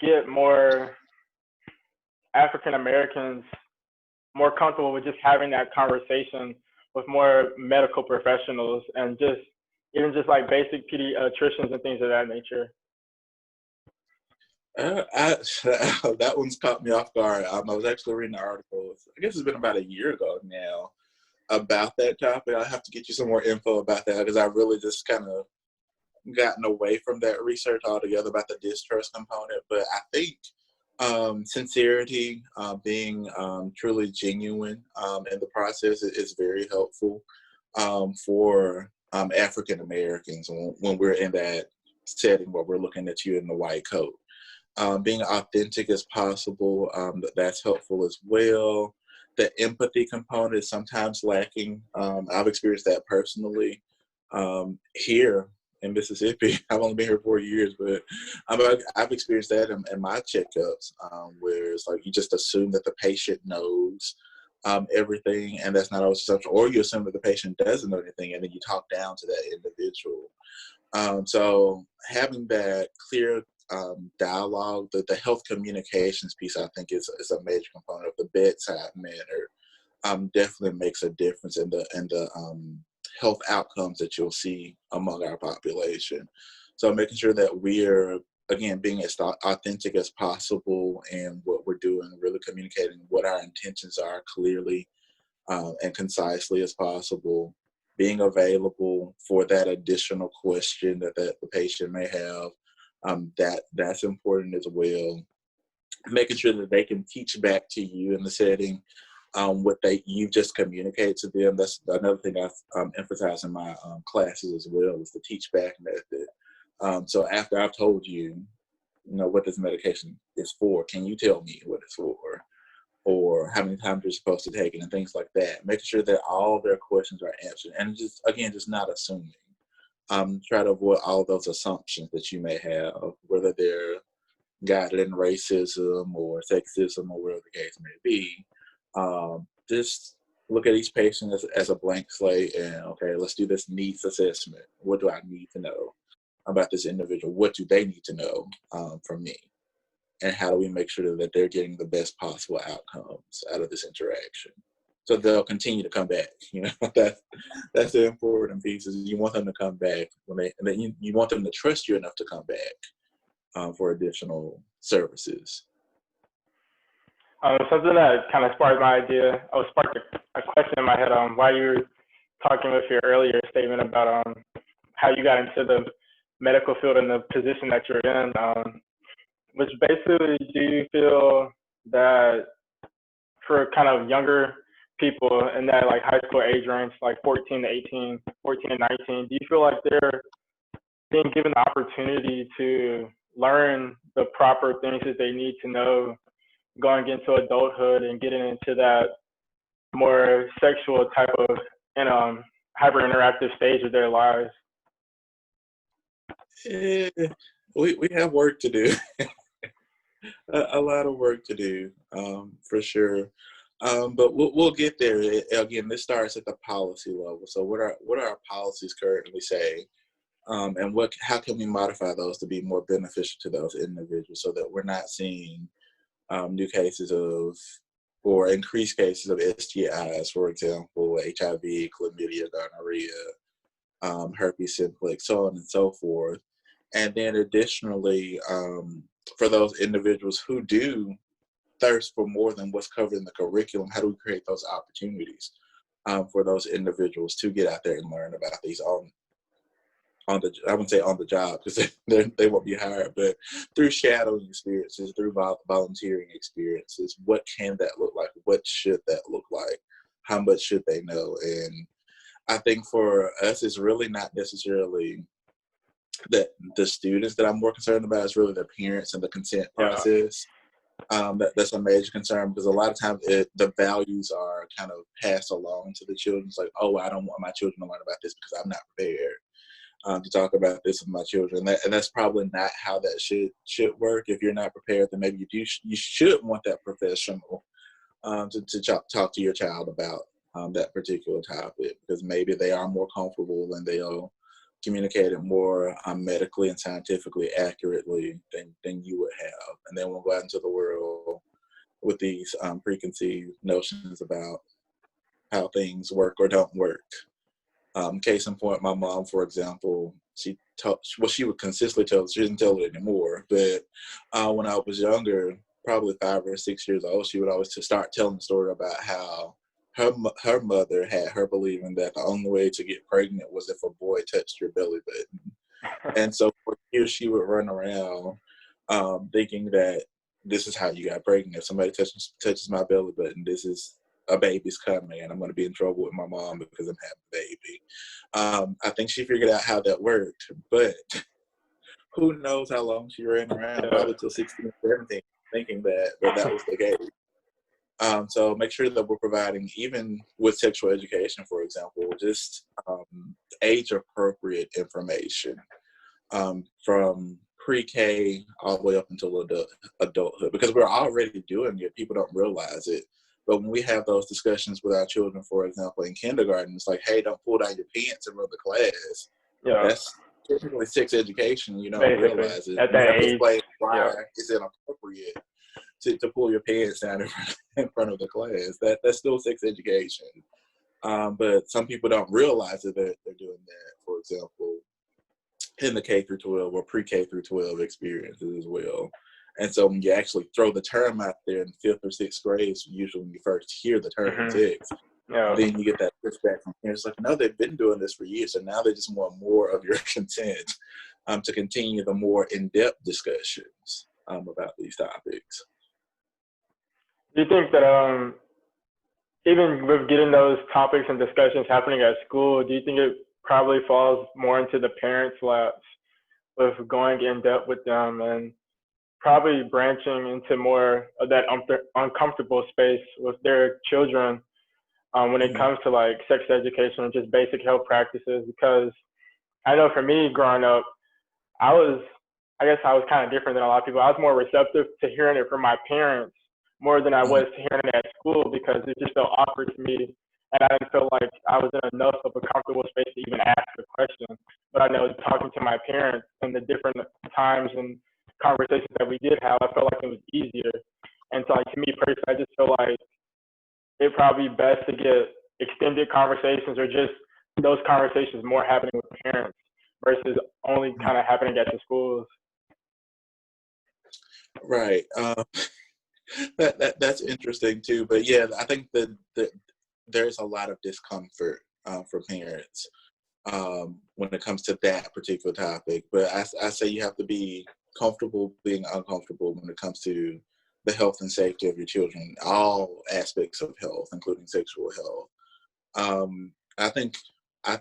A: get more African Americans more comfortable with just having that conversation with more medical professionals and just even just like basic pediatricians and things of that nature?
B: That one's caught me off guard. I was actually reading an article, I guess it's been about a year ago now, about that topic. I'll have to get you some more info about that because I really just kind of gotten away from that research altogether about the distrust component. But I think sincerity, being truly genuine in the process is very helpful for African Americans when we're in that setting where we're looking at you in the white coat. Being authentic as possible, that's helpful as well. The empathy component is sometimes lacking. I've experienced that personally here in Mississippi. I've only been here 4 years, but I've experienced that in my checkups, where it's like you just assume that the patient knows everything, and that's not always assumption, or you assume that the patient doesn't know anything, and then you talk down to that individual. So having that clear dialogue, the health communications piece, I think is a major component of the bedside manner. Definitely makes a difference in the health outcomes that you'll see among our population. So making sure that we're, again, being as authentic as possible in what we're doing, really communicating what our intentions are clearly and concisely as possible, being available for that additional question that the patient may have. That's important as well. Making sure that they can teach back to you in the setting what you just communicate to them. That's another thing I've emphasized in my classes as well, is the teach back method. So after I've told you, what this medication is for, can you tell me what it's for? Or how many times you're supposed to take it and things like that. Making sure that all their questions are answered. And just not assuming. Try to avoid all those assumptions that you may have, whether they're guided in racism or sexism or whatever the case may be. Just look at each patient as a blank slate and, okay, let's do this needs assessment. What do I need to know about this individual? What do they need to know from me? And how do we make sure that they're getting the best possible outcomes out of this interaction? So they'll continue to come back. That's the important piece. Is you want them to come back and then you want them to trust you enough to come back for additional services.
A: Something that kind of sparked my idea, sparked a question in my head while you were talking with your earlier statement about how you got into the medical field and the position that you're in. Which basically, do you feel that for kind of younger people in that like high school age range, like 14 to 18, 14 to 19, do you feel like they're being given the opportunity to learn the proper things that they need to know going into adulthood and getting into that more sexual type of hyper interactive stage of their lives?
B: We have work to do. A lot of work to do, for sure. But we'll get there. Again, this starts at the policy level. So what are our policies currently say? And how can we modify those to be more beneficial to those individuals so that we're not seeing new cases or increased cases of STIs, for example, HIV, chlamydia, gonorrhea, herpes simplex, so on and so forth. And then additionally, for those individuals who do thirst for more than what's covered in the curriculum, how do we create those opportunities for those individuals to get out there and learn about these? I wouldn't say on the job because they won't be hired, but through shadowing experiences, through volunteering experiences, what can that look like? What should that look like? How much should they know? And I think for us, it's really not necessarily that the students that I'm more concerned about. It's really the parents and the consent process. That's a major concern because a lot of times the values are kind of passed along to the children. It's like, oh, I don't want my children to learn about this because I'm not prepared to talk about this with my children. And that's probably not how that should work. If you're not prepared, then maybe you should want that professional to talk to your child about that particular topic, because maybe they are more comfortable and they'll communicate it more medically and scientifically accurately than you would have. And they won't go out into the world with these preconceived notions about how things work or don't work. Case in point, my mom, for example, she would consistently tell us, she doesn't tell it anymore, but when I was younger, probably 5 or 6 years old, she would always start telling the story about how her mother had her believing that the only way to get pregnant was if a boy touched your belly button. And so for years, she would run around thinking that this is how you got pregnant. If somebody touches my belly button, this is a baby's coming, and I'm going to be in trouble with my mom because I'm having a baby. I think she figured out how that worked, but who knows how long she ran around, probably till 16, 17, thinking that was the case. So make sure that we're providing, even with sexual education, for example, just age-appropriate information from pre-K all the way up until adulthood, because we're already doing it. People don't realize it. But when we have those discussions with our children, for example, in kindergarten, it's like, hey, don't pull down your pants in front of the class. Yeah. That's typically sex education. You don't realize it.
A: At that age,
B: why is it inappropriate to pull your pants down in front of the class? That's still sex education. But some people don't realize that they're doing that, for example, in the K through 12 or pre-K through 12 experiences as well. And so when you actually throw the term out there in 5th or 6th grade, usually when you first hear the term sex, then you get that pushback from parents like, no, they've been doing this for years, so now they just want more of your consent to continue the more in-depth discussions about these topics.
A: Do you think that even with getting those topics and discussions happening at school, do you think it probably falls more into the parents' laps with going in depth with them and probably branching into more of that uncomfortable space with their children when it comes to like sex education and just basic health practices? Because I know for me growing up, I guess I was kind of different than a lot of people. I was more receptive to hearing it from my parents more than I was to hearing it at school, because it just felt awkward to me. And I didn't feel like I was in enough of a comfortable space to even ask a question. But I know talking to my parents and the different times and conversations that we did have, I felt like it was easier. And so like, to me personally, I just feel like it'd probably be best to get extended conversations or just those conversations more happening with parents versus only kind of happening at the schools.
B: Right. That's interesting too. But yeah, I think that there's a lot of discomfort for parents when it comes to that particular topic. But I say you have to be comfortable being uncomfortable when it comes to the health and safety of your children, all aspects of health, including sexual health. I think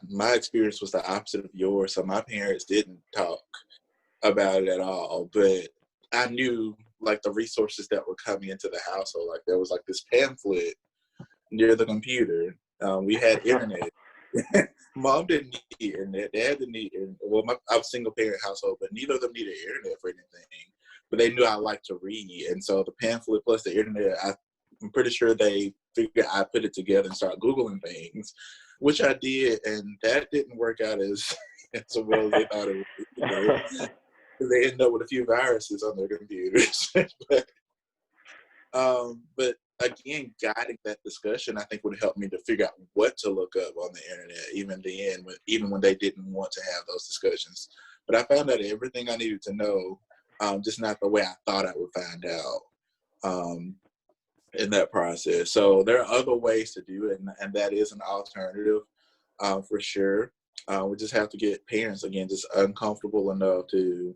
B: my experience was the opposite of yours. So my parents didn't talk about it at all, but I knew like the resources that were coming into the household. Like there was like this pamphlet near the computer. We had internet. Mom didn't need internet. Dad didn't need internet. Well, I was a single parent household, but neither of them needed internet for anything. But they knew I liked to read, and so the pamphlet plus the internet, I'm pretty sure they figured I put it together and started Googling things, which I did, and that didn't work out as well as they thought it would. They ended up with a few viruses on their computers. But again, guiding that discussion, I think, would help me to figure out what to look up on the internet, even when they didn't want to have those discussions. But I found out everything I needed to know, just not the way I thought I would find out in that process. So there are other ways to do it, and that is an alternative for sure. We just have to get parents, again, just comfortable enough to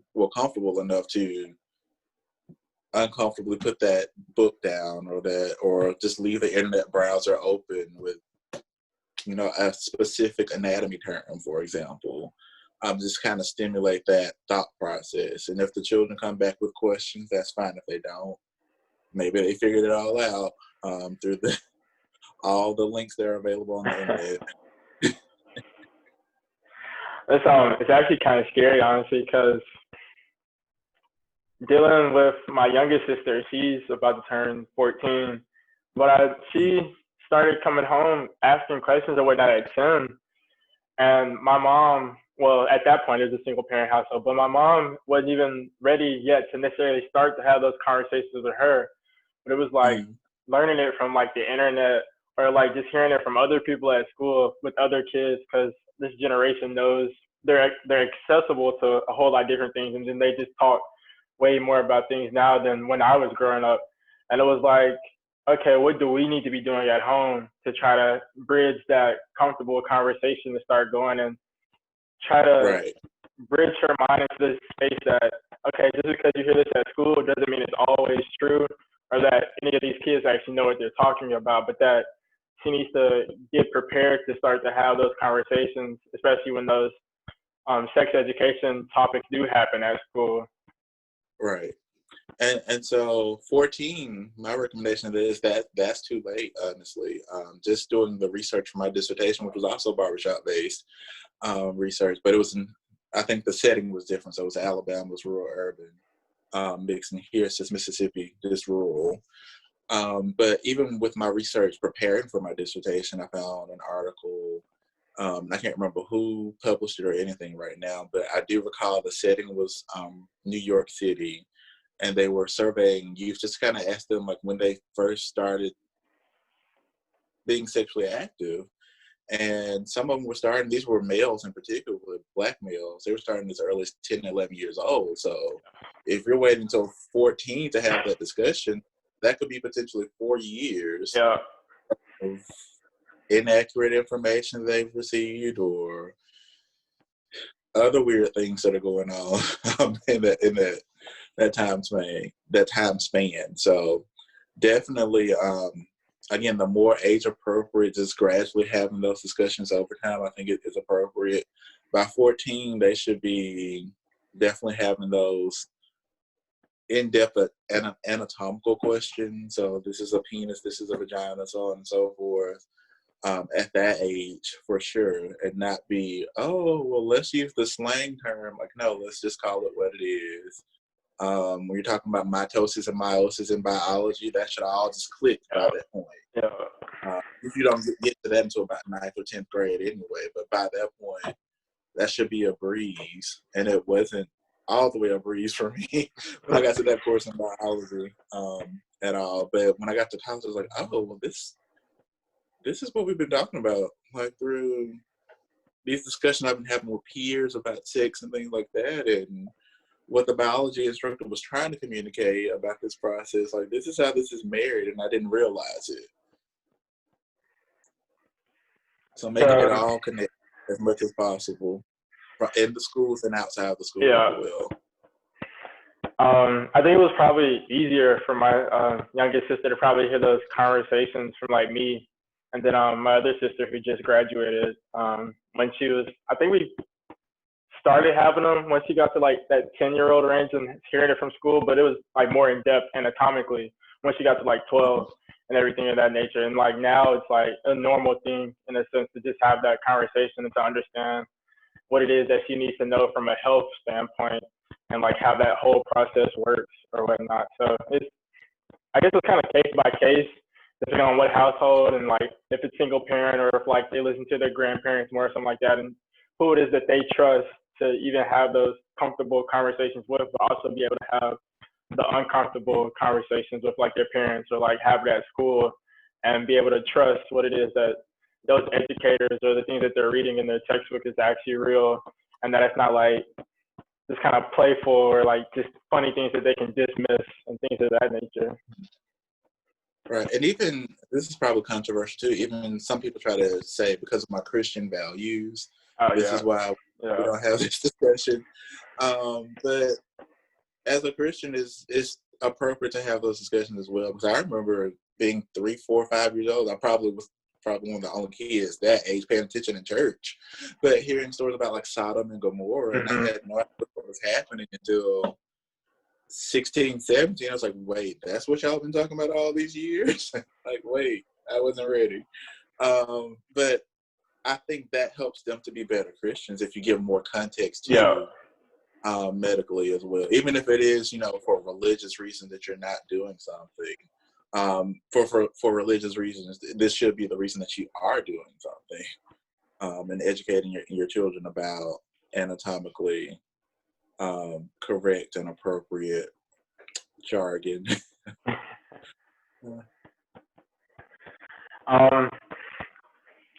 B: uncomfortably put that book down, or just leave the internet browser open with, a specific anatomy term, for example. Just kind of stimulate that thought process. And if the children come back with questions, that's fine. If they don't, maybe they figured it all out through all the links that are available on the internet.
A: It's actually kind of scary, honestly, because dealing with my youngest sister, she's about to turn 14, but she started coming home asking questions or whatnot at 10. And my mom, well, at that point, it was a single parent household, but my mom wasn't even ready yet to necessarily start to have those conversations with her. But it was like learning it from like the internet, or like just hearing it from other people at school with other kids, because this generation knows they're accessible to a whole lot of different things, and then they just talk way more about things now than when I was growing up. And it was like, okay, what do we need to be doing at home to try to bridge that comfortable conversation to start going, and try to
B: Right.
A: bridge her mind into this space that, okay, just because you hear this at school doesn't mean it's always true, or that any of these kids actually know what they're talking about, but that she needs to get prepared to start to have those conversations, especially when those sex education topics do happen at school.
B: Right. And so 14, my recommendation is that's too late, honestly. Just doing the research for my dissertation, which was also barbershop based research, but it was I think the setting was different. So it was Alabama, it was rural urban, mixed, and here it's just Mississippi, just rural. But even with my research preparing for my dissertation, I found an article. I can't remember who published it or anything right now, but I do recall the setting was New York City, and they were surveying youth, just kind of asked them like when they first started being sexually active. And some of them were starting, these were males in particular, Black males, they were starting as early as 10, 11 years old. So if you're waiting until 14 to have that discussion, that could be potentially 4 years of inaccurate information they've received, or other weird things that are going on in that time span. So definitely, again, the more age appropriate, just gradually having those discussions over time, I think it is appropriate. By 14, they should be definitely having those in-depth anatomical questions. So this is a penis, this is a vagina, so on and so forth. At that age, for sure, and not be, oh, well, let's use the slang term. Like, no, let's just call it what it is. When you're talking about mitosis and meiosis in biology, that should all just click by that point. If you don't get to that until about 9th or 10th grade anyway, but by that point, that should be a breeze. And it wasn't all the way a breeze for me when I got to that course in biology at all. But when I got to college, I was like, oh, well, this is what we've been talking about, like through these discussions I've been having with peers about sex and things like that, and what the biology instructor was trying to communicate about this process. Like, this is how this is married, and I didn't realize it. So making it all connect as much as possible in the schools and outside the schools as well.
A: I think it was probably easier for my youngest sister to probably hear those conversations from like me, and then my other sister who just graduated, when she was, I think we started having them when she got to like that 10-year-old range and hearing it from school, but it was like more in depth anatomically when she got to like 12 and everything of that nature. And like now it's like a normal thing in a sense to just have that conversation and to understand what it is that she needs to know from a health standpoint, and like how that whole process works or whatnot. So I guess it's kind of case by case, depending on what household, and like if it's single parent, or if like they listen to their grandparents more or something like that, and who it is that they trust to even have those comfortable conversations with, but also be able to have the uncomfortable conversations with like their parents, or like have it at school, and be able to trust what it is that those educators or the things that they're reading in their textbook is actually real, and that it's not like just kind of playful or like just funny things that they can dismiss and things of that nature.
B: Right. And even, this is probably controversial too, even some people try to say because of my Christian values,
A: Oh
B: This
A: yeah,
B: is why we
A: yeah.
B: don't have this discussion. But as a Christian, it's appropriate to have those discussions as well. Because I remember being 3, 4, 5 years old. I probably was one of the only kids that age paying attention in church. But hearing stories about like Sodom and Gomorrah, and I
A: Mhm.
B: had no idea what was happening until 16, 17. I was like, wait, that's what y'all been talking about all these years? Like, wait, I wasn't ready. But I think that helps them to be better Christians if you give more context
A: Yeah.
B: to medically as well, even if it is, for religious reasons that you're not doing something. For religious reasons, this should be the reason that you are doing something, and educating your children about anatomically correct and appropriate jargon.
A: Um,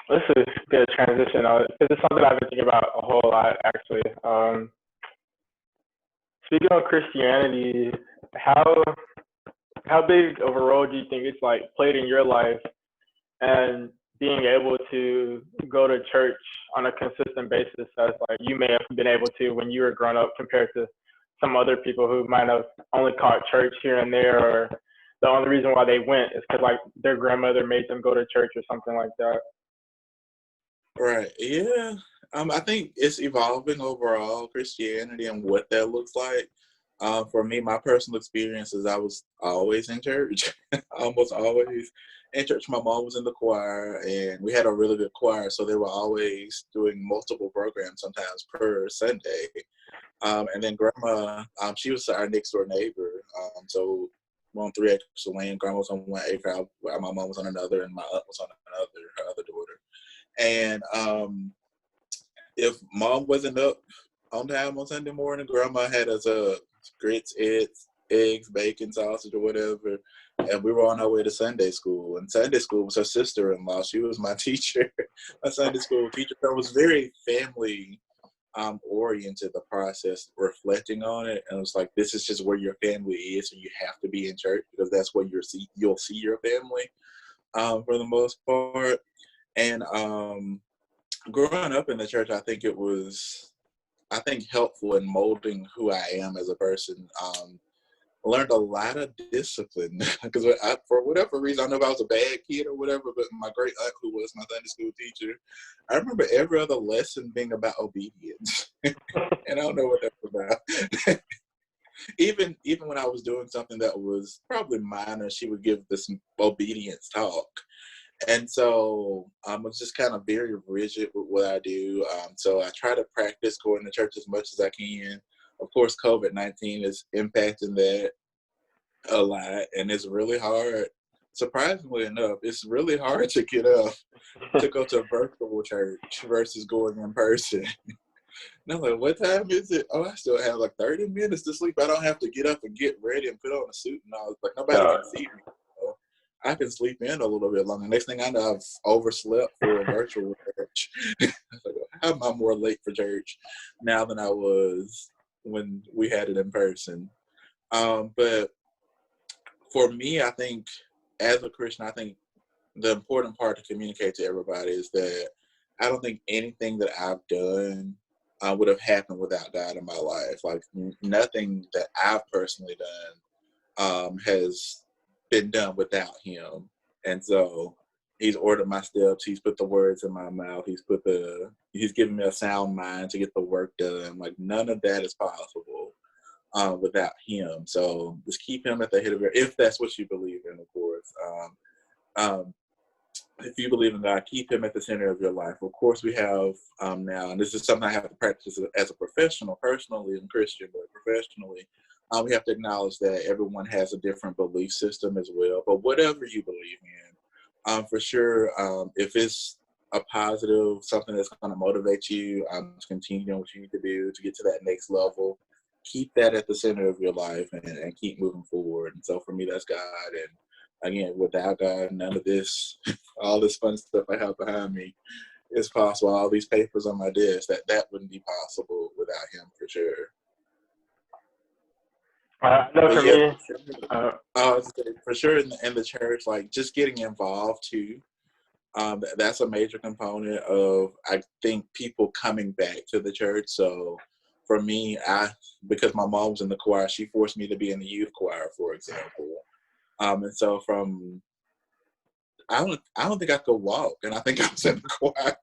A: this is a good transition because it's something I've been thinking about a whole lot actually. Speaking of Christianity, how how big of a role do you think it's like played in your life and being able to go to church on a consistent basis as like you may have been able to when you were growing up compared to some other people who might have only caught church here and there, or the only reason why they went is because like their grandmother made them go to church or something like that.
B: Right. Yeah. I think it's evolving overall, Christianity and what that looks like. For me, my personal experience is I was always in church, almost always in church. My mom was in the choir, and we had a really good choir, so they were always doing multiple programs, sometimes per Sunday. And then grandma, she was our next door neighbor. So we're on 3 acres of land. Grandma was on 1 acre, my mom was on another, and my aunt was on another, her other daughter. And if mom wasn't up on time on Sunday morning, grandma had us grits, eggs, bacon, sausage, or whatever. And we were on our way to Sunday school. And Sunday school was her sister-in-law. She was my teacher, my Sunday school teacher. So it was very family oriented, the process, reflecting on it. And it was like, this is just where your family is. And you have to be in church because that's where you'll see your family for the most part. And growing up in the church, I think it was, helpful in molding who I am as a person. Learned a lot of discipline because for whatever reason, I don't know if I was a bad kid or whatever, but my great aunt, who was my Sunday school teacher, I remember every other lesson being about obedience. And I don't know what that was about. Even when I was doing something that was probably minor, she would give this obedience talk. And so I was just kind of very rigid with what I do. So I try to practice going to church as much as I can. Of course, COVID-19 is impacting that a lot, and it's really hard. Surprisingly enough, it's really hard to get up to go to a virtual church versus going in person. And I'm like, what time is it? Oh, I still have like 30 minutes to sleep. I don't have to get up and get ready and put on a suit and all. Like, nobody
A: Yeah.
B: can see me. So I can sleep in a little bit longer. Next thing I know, I've overslept for a virtual church. Like, how am I more late for church now than I was when we had it in person? But for me, I think as a Christian, I think the important part to communicate to everybody is that I don't think anything that I've done would have happened without God in my life. Like nothing that I've personally done has been done without Him. And so He's ordered my steps. He's put the words in my mouth. He's given me a sound mind to get the work done. Like none of that is possible without Him. So just keep Him at the head of if that's what you believe in, of course. Um, if you believe in God, keep Him at the center of your life. Of course, we have now, and this is something I have to practice as a professional, personally and Christian, but professionally, we have to acknowledge that everyone has a different belief system as well. But whatever you believe in, for sure, if it's a positive, something that's going to motivate you to continue doing what you need to do to get to that next level, keep that at the center of your life and keep moving forward. And so for me, that's God. And again, without God, none of this, all this fun stuff I have behind me is possible. All these papers on my desk, that wouldn't be possible without Him for sure.
A: No,
B: But
A: for
B: yeah,
A: me,
B: for sure in the church, like just getting involved too. That's a major component of, I think, people coming back to the church. So for me, because my mom was in the choir, she forced me to be in the youth choir, for example. And so I don't think I could walk, and I think I was in the choir.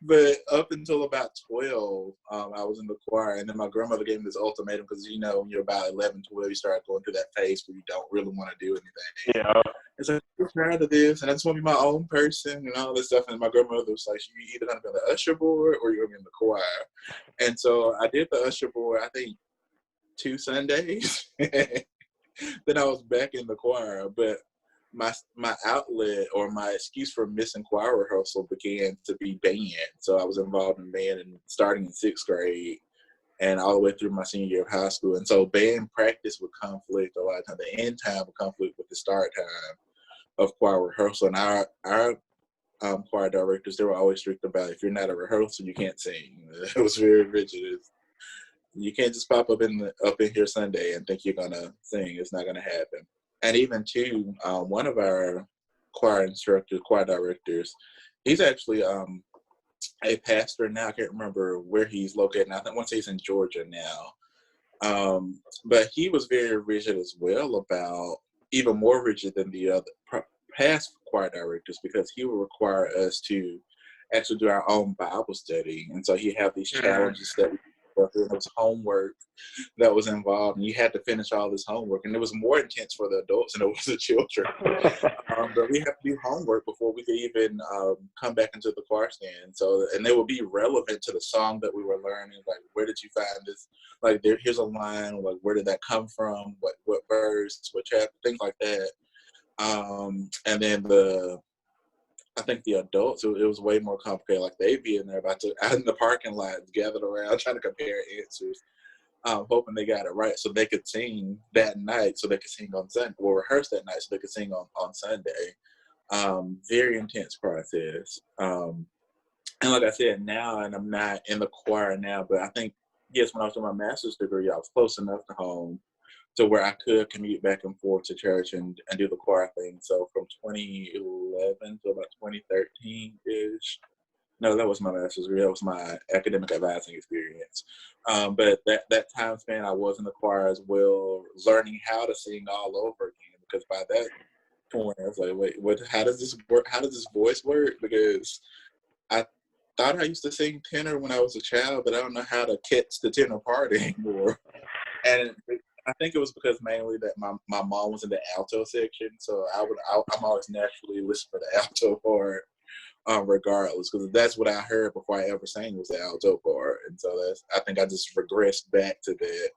B: But up until about 12, I was in the choir, and then my grandmother gave me this ultimatum because, when you're about 11, 12, you start going through that phase where you don't really want to do anything.
A: Yeah.
B: It's like, I'm tired of this, and I just want to be my own person and all this stuff. And my grandmother was like, you're either going to be on the usher board or you're going to be in the choir. And so I did the usher board, I think, 2 Sundays. Then I was back in the choir. But my outlet or my excuse for missing choir rehearsal began to be band. So I was involved in band and starting in 6th grade and all the way through my senior year of high school. And so band practice would conflict a lot of times. The end time would conflict with the start time of choir rehearsal. And our choir directors, they were always strict about, if you're not at rehearsal, you can't sing. It was very rigid. You can't just pop up in here Sunday and think you're gonna sing. It's not gonna happen. And even too, one of our choir directors, he's actually a pastor now. I can't remember where he's located now. I think once he's in Georgia now. But he was very rigid as well about, even more rigid than the other past choir directors, because he would require us to actually do our own Bible study. And so he had these challenges that we it was homework that was involved, and you had to finish all this homework, and it was more intense for the adults than it was the children. But we had to do homework before we could even come back into the choir stand. So, and they would be relevant to the song that we were learning. Like, where did you find this? Like, here's a line. Like, where did that come from? What verse? What chapter? Things like that. And then I think the adults, it was way more complicated. Like, they'd be in there out in the parking lot, gathered around, trying to compare answers, hoping they got it right so they could sing that night, so they could sing on Sunday, or rehearse that night so they could sing on Sunday. Very intense process. And like I said, now, and I'm not in the choir now, but I think, yes, when I was doing my master's degree, I was close enough to home to where I could commute back and forth to church and do the choir thing. So from 2011 to about 2013-ish, no, that was my master's degree. That was my academic advising experience. But that time span, I was in the choir as well, learning how to sing all over again. Because by that point, I was like, wait, how does this work? How does this voice work? Because I thought I used to sing tenor when I was a child, but I don't know how to catch the tenor part anymore. And I think it was because mainly that my mom was in the alto section, so I'm always naturally listening for the alto part, regardless, because that's what I heard before I ever sang was the alto part, and so I think I just regressed back to that.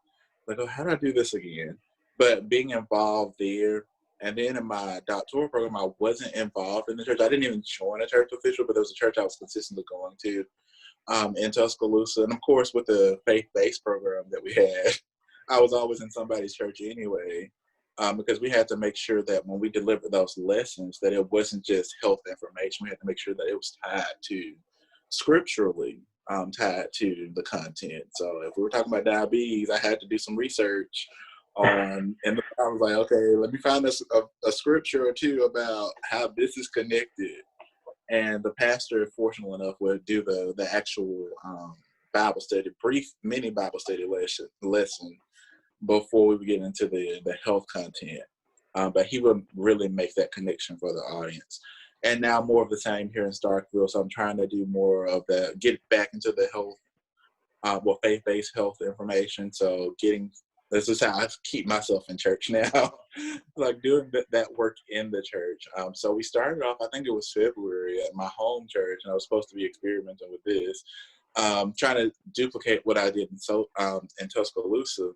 B: Like, oh, how do I do this again? But being involved there, and then in my doctoral program, I wasn't involved in the church. I didn't even join a church official, but there was a church I was consistently going to in Tuscaloosa, and of course with the faith-based program that we had. I was always in somebody's church anyway, because we had to make sure that when we delivered those lessons, that it wasn't just health information. We had to make sure that it was tied to, scripturally, tied to the content. So if we were talking about diabetes, I had to do some research on, and I was like, okay, let me find a scripture or two about how this is connected. And the pastor, fortunate enough, would do the actual Bible study, brief mini Bible study lesson before we would get into the health content. But he would really make that connection for the audience. And now more of the same here in Starkville. So I'm trying to do more of that, get back into the health, faith-based health information. So this is how I keep myself in church now, like doing that work in the church. So we started off, I think it was February, at my home church, and I was supposed to be experimenting with this, trying to duplicate what I did in Tuscaloosa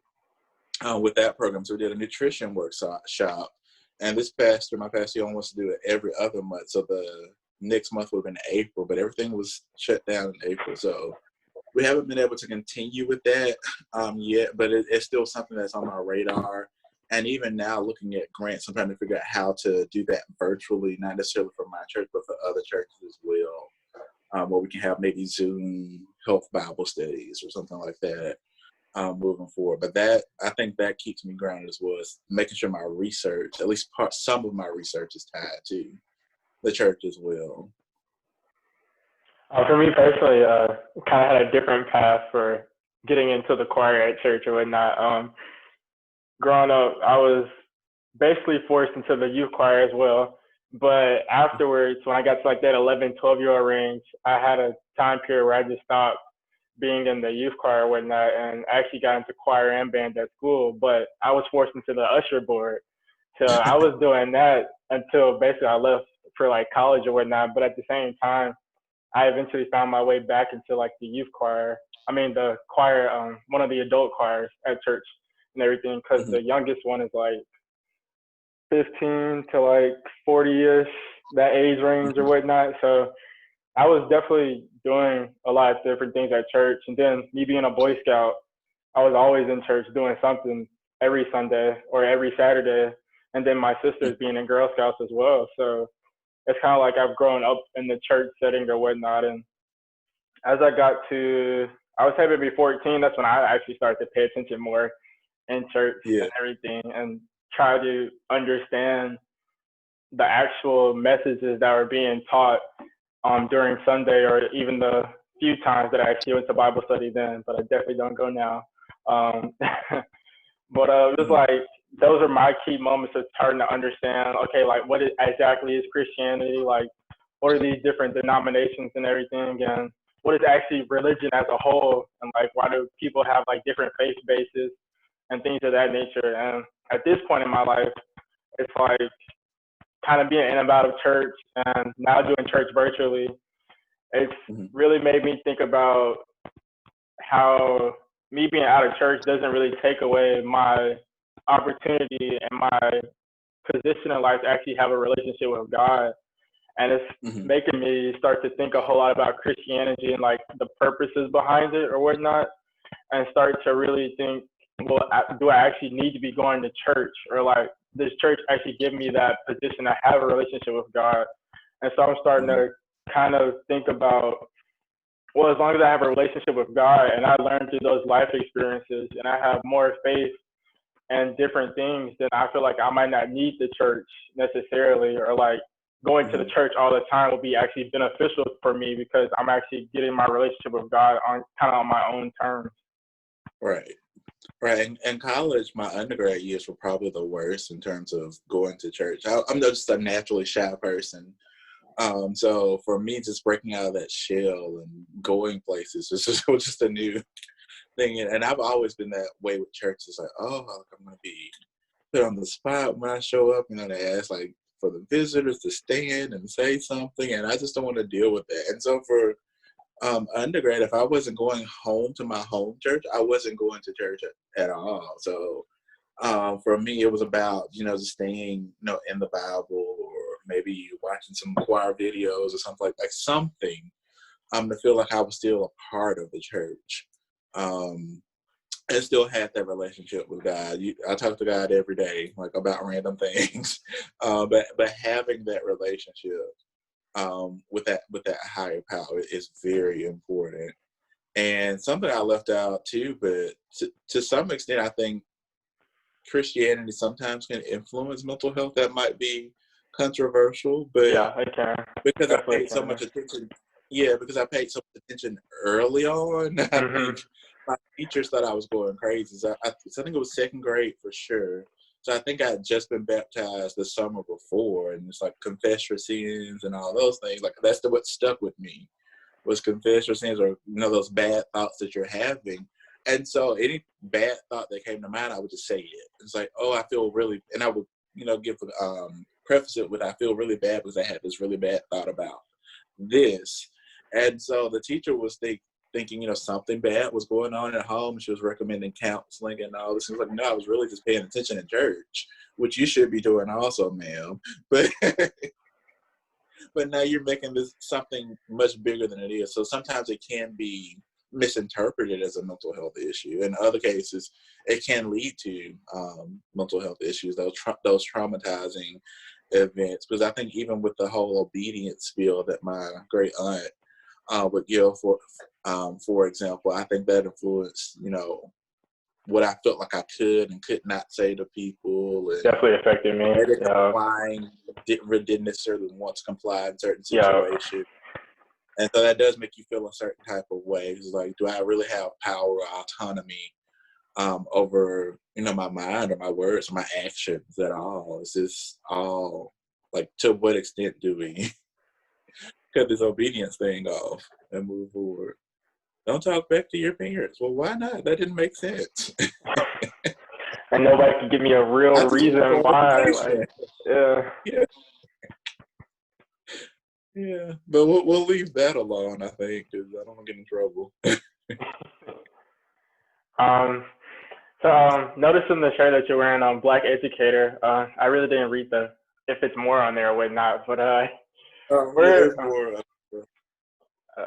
B: with that program. So we did a nutrition workshop, and my pastor only wants to do it every other month. So the next month would have been April, but everything was shut down in April. So we haven't been able to continue with that yet, but it's still something that's on my radar. And even now, looking at grants, I'm trying to figure out how to do that virtually, not necessarily for my church, but for other churches as well, where we can have maybe Zoom health Bible studies or something like that moving forward. But I think that keeps me grounded as well, as making sure my research, at least some of my research, is tied to the church as well.
A: For me personally, kind of had a different path for getting into the choir at church or whatnot. Growing up, I was basically forced into the youth choir as well. But afterwards, when I got to like that 11, 12-year-old range, I had a time period where I just stopped being in the youth choir or whatnot and actually got into choir and band at school. But I was forced into the usher board. So I was doing that until basically I left for like college or whatnot. But at the same time, I eventually found my way back into like the youth choir. I mean, the choir, one of the adult choirs at church and everything, because
B: Mhm.
A: the youngest one is like 15 to like 40-ish, that age range or
B: Mhm.
A: whatnot. So I was definitely doing a lot of different things at church. And then me being a Boy Scout, I was always in church doing something every Sunday or every Saturday. And then my sisters being in Girl Scouts as well. So it's kind of like I've grown up in the church setting or whatnot. And as I got to, I was having to be 14. That's when I actually started to pay attention more in church
B: Yeah.
A: and everything, and try to understand the actual messages that were being taught during Sunday, or even the few times that I actually went to Bible study then. But I definitely don't go now. Um, But it was
B: Mhm.
A: like those are my key moments of starting to understand. Okay, like what exactly is Christianity? Like, what are these different denominations and everything? And what is actually religion as a whole? And like, why do people have like different faith bases and things of that nature? And at this point in my life, it's like kind of being in and out of church and now doing church virtually. It's
B: Mhm.
A: really made me think about how me being out of church doesn't really take away my opportunity and my position in life to actually have a relationship with God. And it's
B: Mhm.
A: making me start to think a whole lot about Christianity and like the purposes behind it or whatnot, and start to really think, well, do I actually need to be going to church, or like does church actually give me that position to have a relationship with God? And so I'm starting
B: Mhm.
A: to kind of think about, well, as long as I have a relationship with God and I learn through those life experiences and I have more faith and different things, then I feel like I might not need the church necessarily, or like going to the
B: Mhm.
A: church all the time will be actually beneficial for me because I'm actually getting my relationship with God on kind of on my own terms.
B: Right. Right. In college, my undergrad years were probably the worst in terms of going to church. I'm just a naturally shy person. So for me, just breaking out of that shell and going places was just a new thing. And I've always been that way with church. It's like, oh, I'm going to be put on the spot when I show up. You know, they ask like for the visitors to stand and say something, and I just don't want to deal with that. And so for undergrad, if I wasn't going home to my home church, I wasn't going to church at all. So for me, it was about just staying in the Bible, or maybe watching some choir videos or something like something to feel like I was still a part of the church. Um, and still had that relationship with God. I talk to God every day, like about random things, but having that relationship with that higher power is very important. And something I left out too, but to some extent, I think Christianity sometimes can influence mental health. That might be controversial, but
A: Yeah, I can.
B: because I
A: Definitely
B: paid so
A: can.
B: much attention, yeah, because I paid so much attention early on, I think
A: Mhm.
B: my teachers thought I was going crazy. So I think it was second grade for sure. So I think I had just been baptized the summer before, and it's like confess your sins and all those things. Like that's what stuck with me was confess your sins, or those bad thoughts that you're having. And so any bad thought that came to mind, I would just say it. It's like, oh, I feel really, and I would give preface it with I feel really bad because I had this really bad thought about this. And so the teacher was thinking something bad was going on at home. She was recommending counseling and all this. She was like, no, I was really just paying attention in church, which you should be doing also, ma'am. But but now you're making this something much bigger than it is. So sometimes it can be misinterpreted as a mental health issue. In other cases, it can lead to mental health issues, those traumatizing events. Because I think even with the whole obedience spiel that my great aunt would give, for example, I think that influenced, what I felt like I could and could not say to people, and
A: Definitely affected me.
B: maybe
A: Yeah.
B: complying didn't necessarily want to comply in certain
A: Yeah.
B: situations. And so that does make you feel a certain type of way. It's like, do I really have power or autonomy over, my mind or my words or my actions at all? Is this all, like, to what extent do we cut this obedience thing off and move forward? Don't talk back to your parents. Well, why not? That didn't make sense.
A: And nobody can give me a real
B: I just
A: reason
B: want
A: why.
B: clarification.
A: Like, yeah.
B: Yeah. Yeah, but we'll leave that alone, I think, because I don't want to get in trouble.
A: Notice in the shirt that you're wearing, Black Educator. I really didn't read if it's more on there or whatnot, but
B: Yeah,
A: where,
B: there's more.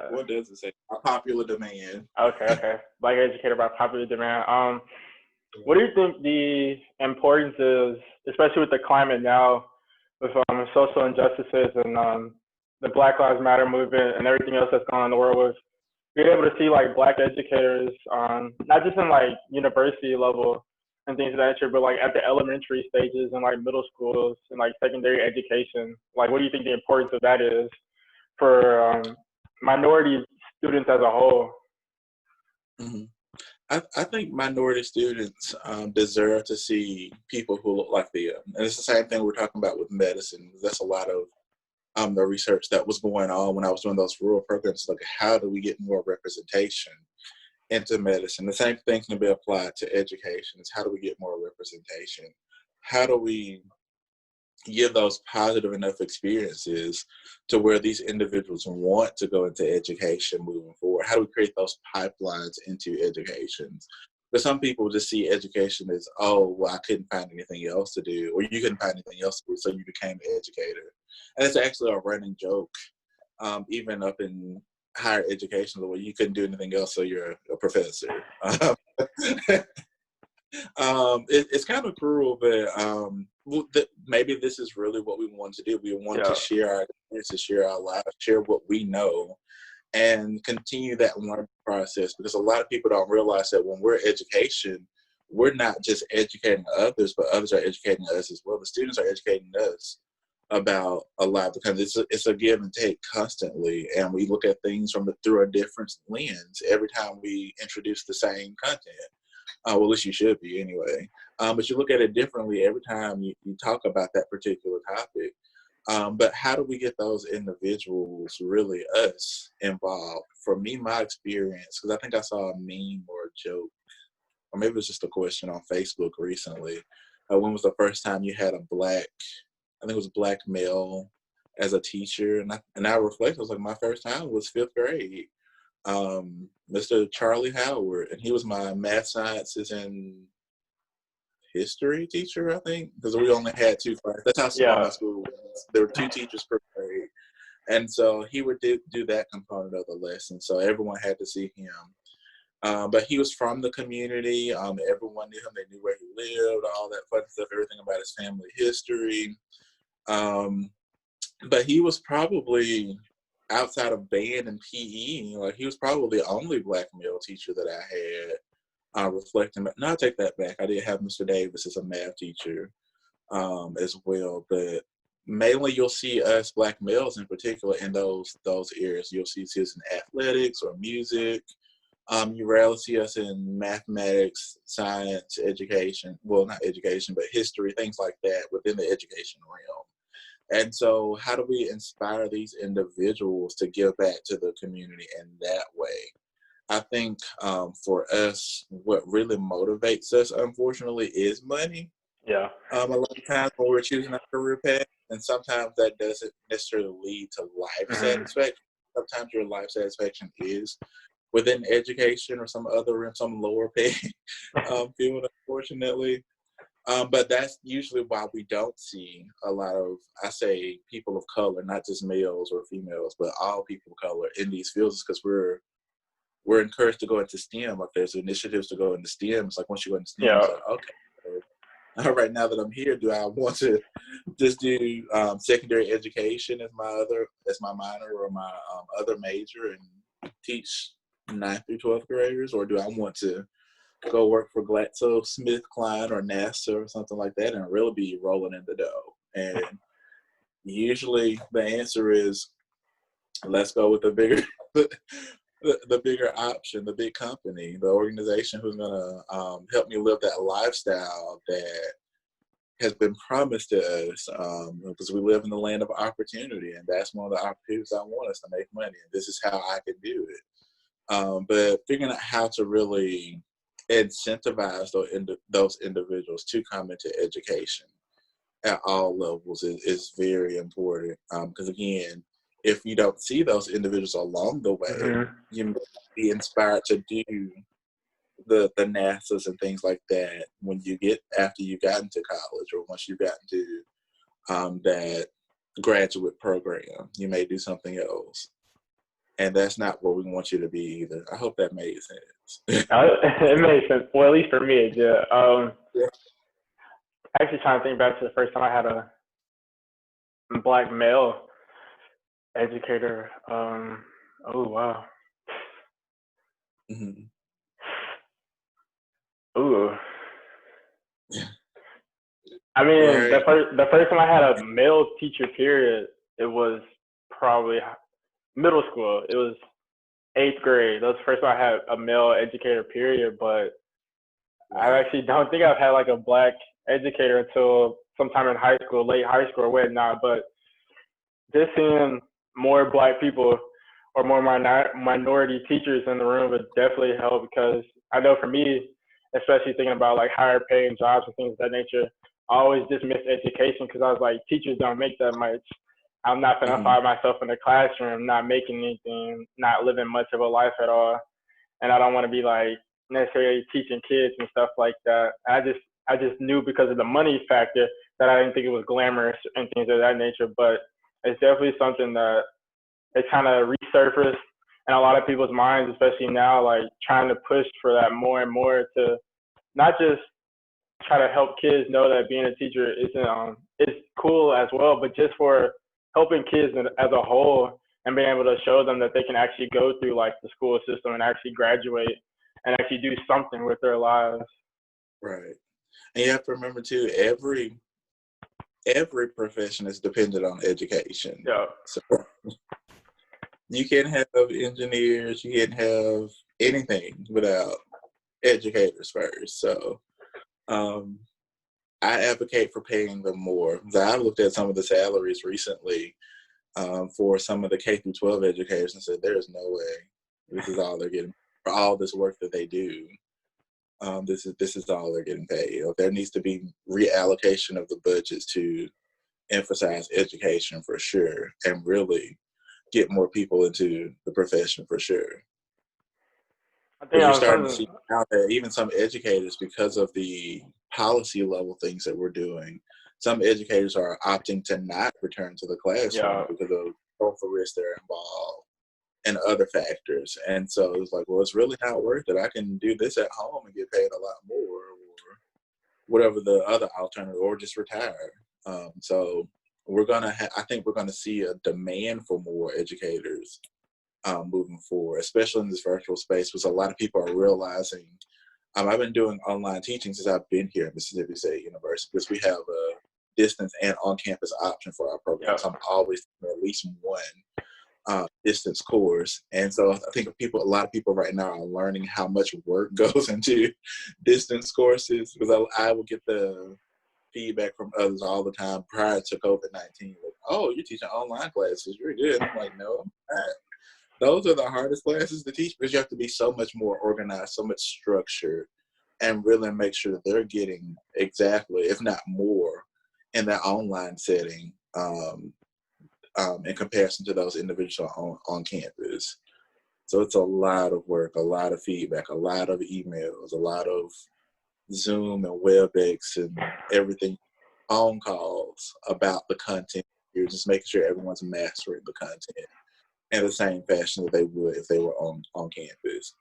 B: What does it say? A popular demand.
A: okay. Black Educator by popular demand. What do you think the importance is, especially with the climate now, with social injustices and the Black Lives Matter movement and everything else that's going on in the world, with being able to see like Black educators, not just in like university level and things of that nature, but like at the elementary stages and like middle schools and like secondary education. Like, what do you think the importance of that is for minority students as a whole?
B: Mm-hmm. I think minority students deserve to see people who look like them. And it's the same thing we're talking about with medicine. That's a lot of the research that was going on when I was doing those rural programs. Like, how do we get more representation into medicine? The same thing can be applied to education. Is how do we get more representation? How do we give those positive enough experiences to where these individuals want to go into education moving forward? How do we create those pipelines into education? But some people just see education as, oh, well, I couldn't find anything else to do, or you couldn't find anything else to do, so you became an educator. And it's actually a running joke, even up in higher education, where you couldn't do anything else, so you're a professor. It's kind of cruel, but maybe this is really what we want to do. We want to share our experiences, share our lives, share what we know, and continue that learning process. Because a lot of people don't realize that when we're education, we're not just educating others, but others are educating us as well. The students are educating us about a lot, because it's a give and take constantly, and we look at things through a different lens every time we introduce the same content. Well, at least you should be anyway. But you look at it differently every time you talk about that particular topic. But how do we get those individuals, really us, involved? For me, my experience, because I think I saw a meme or a joke, or maybe it was just a question on Facebook recently. When was the first time you had I think it was a black male as a teacher? And I reflect, I was like, my first time was fifth grade. Mr. Charlie Howard, and he was my math, sciences, and history teacher, I think, because we only had two classes. That's how small my school was. There were two teachers per grade, and so he would do that component of the lesson. So everyone had to see him. But he was from the community. Everyone knew him. They knew where he lived, all that fun stuff, everything about his family history. But he was probably, outside of band and PE, like, he was probably the only black male teacher that I had. Reflecting, no, I take that back. I did have Mr. Davis as a math teacher as well, but mainly you'll see us black males in particular in those areas. You'll see us in athletics or music. You rarely see us in mathematics, science, education. Well, not education, but history, things like that within the education realm. And so how do we inspire these individuals to give back to the community in that way? I think for us, what really motivates us, unfortunately, is money.
A: Yeah.
B: A lot of times when we're choosing a career path, and sometimes that doesn't necessarily lead to life satisfaction. Sometimes your life satisfaction is within education or some lower pay field, unfortunately. But that's usually why we don't see a lot of, I say, people of color, not just males or females, but all people of color in these fields, because we're encouraged to go into STEM. Like, there's initiatives to go into STEM. It's like, once you go into STEM, it's like, okay, all right, now that I'm here, do I want to just do secondary education as my minor or my other major and teach 9th through 12th graders, or do I want to go work for GlaxoSmithKline or NASA or something like that and really be rolling in the dough? And usually the answer is let's go with the bigger the bigger option, the big company, the organization who's gonna help me live that lifestyle that has been promised to us, because we live in the land of opportunity, and that's one of the opportunities I want us to make money. And this is how I can do it. But figuring out how to really incentivize those individuals to come into education at all levels is very important. Because again, if you don't see those individuals along the way, you may be inspired to do the NASAs and things like that after you got into college, or once you got into that graduate program. You may do something else. And that's not where we want you to be either. I hope that made sense.
A: It made sense. Well, at least for me, it did.
B: Yeah.
A: Actually trying to think back to the first time I had a black male educator. Oh, wow.
B: Mm-hmm.
A: Ooh. I mean,
B: Right.
A: the first time I had a male teacher, period, it was probably middle school. It was 8th grade. That was the first time I had a male educator, period. But I actually don't think I've had like a black educator until sometime in high school, late high school or whatnot. But just seeing more black people or more minority teachers in the room would definitely help, because I know for me, especially thinking about like higher paying jobs and things of that nature, I always dismissed education because I was like, teachers don't make that much. I'm not going to find myself in the classroom, not making anything, not living much of a life at all. And I don't want to be like necessarily teaching kids and stuff like that. I just knew because of the money factor that I didn't think it was glamorous and things of that nature. But it's definitely something that it kind of resurfaced in a lot of people's minds, especially now, like trying to push for that more and more, to not just try to help kids know that being a teacher isn't it's cool as well, but just for helping kids as a whole and being able to show them that they can actually go through like the school system and actually graduate and actually do something with their lives.
B: Right. And you have to remember too, every profession is dependent on education.
A: Yeah.
B: So you can't have engineers, you can't have anything without educators first. So I advocate for paying them more. I looked at some of the salaries recently for some of the K through 12 educators and said, there's no way this is all they're getting for all this work that they do. This is all they're getting paid. There needs to be reallocation of the budgets to emphasize education for sure, and really get more people into the profession for sure.
A: I think
B: Because you're starting to see now that even some educators, because of the policy level things that we're doing, some educators are opting to not return to the classroom because of both the risks that are involved and other factors. And so it's like, well, it's really not worth it. I can do this at home and get paid a lot more, or whatever the other alternative, or just retire. So we're gonna I think we're gonna see a demand for more educators moving forward, especially in this virtual space, because a lot of people are realizing. I've been doing online teaching since I've been here at Mississippi State University, because we have a distance and on-campus option for our program. So I'm always doing at least one distance course. And so I think a lot of people right now are learning how much work goes into distance courses, because I will get the feedback from others all the time prior to COVID-19. Like, oh, you're teaching online classes. You're good. I'm like, no, I'm not. Those are the hardest classes to teach, because you have to be so much more organized, so much structured, and really make sure that they're getting exactly, if not more, in that online setting in comparison to those individuals on campus. So it's a lot of work, a lot of feedback, a lot of emails, a lot of Zoom and WebEx and everything, phone calls about the content. You're just making sure everyone's mastering the content in the same fashion that they would if they were on campus.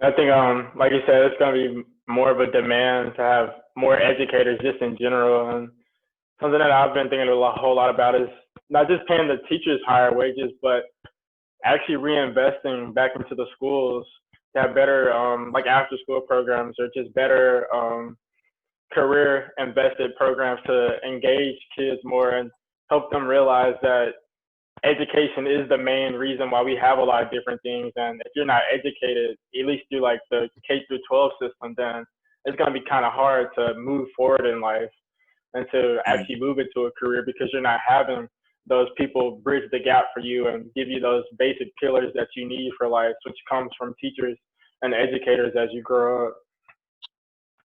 A: I think, like you said, it's going to be more of a demand to have more educators just in general. And something that I've been thinking a whole lot about is not just paying the teachers higher wages, but actually reinvesting back into the schools to have better, like after school programs, or just better career invested programs to engage kids more and help them realize that education is the main reason why we have a lot of different things. And if you're not educated, at least through like the K through 12 system, then it's going to be kind of hard to move forward in life and to
B: Mm.
A: actually move into a career because you're not having those people bridge the gap for you and give you those basic pillars that you need for life, which comes from teachers and educators as you grow up.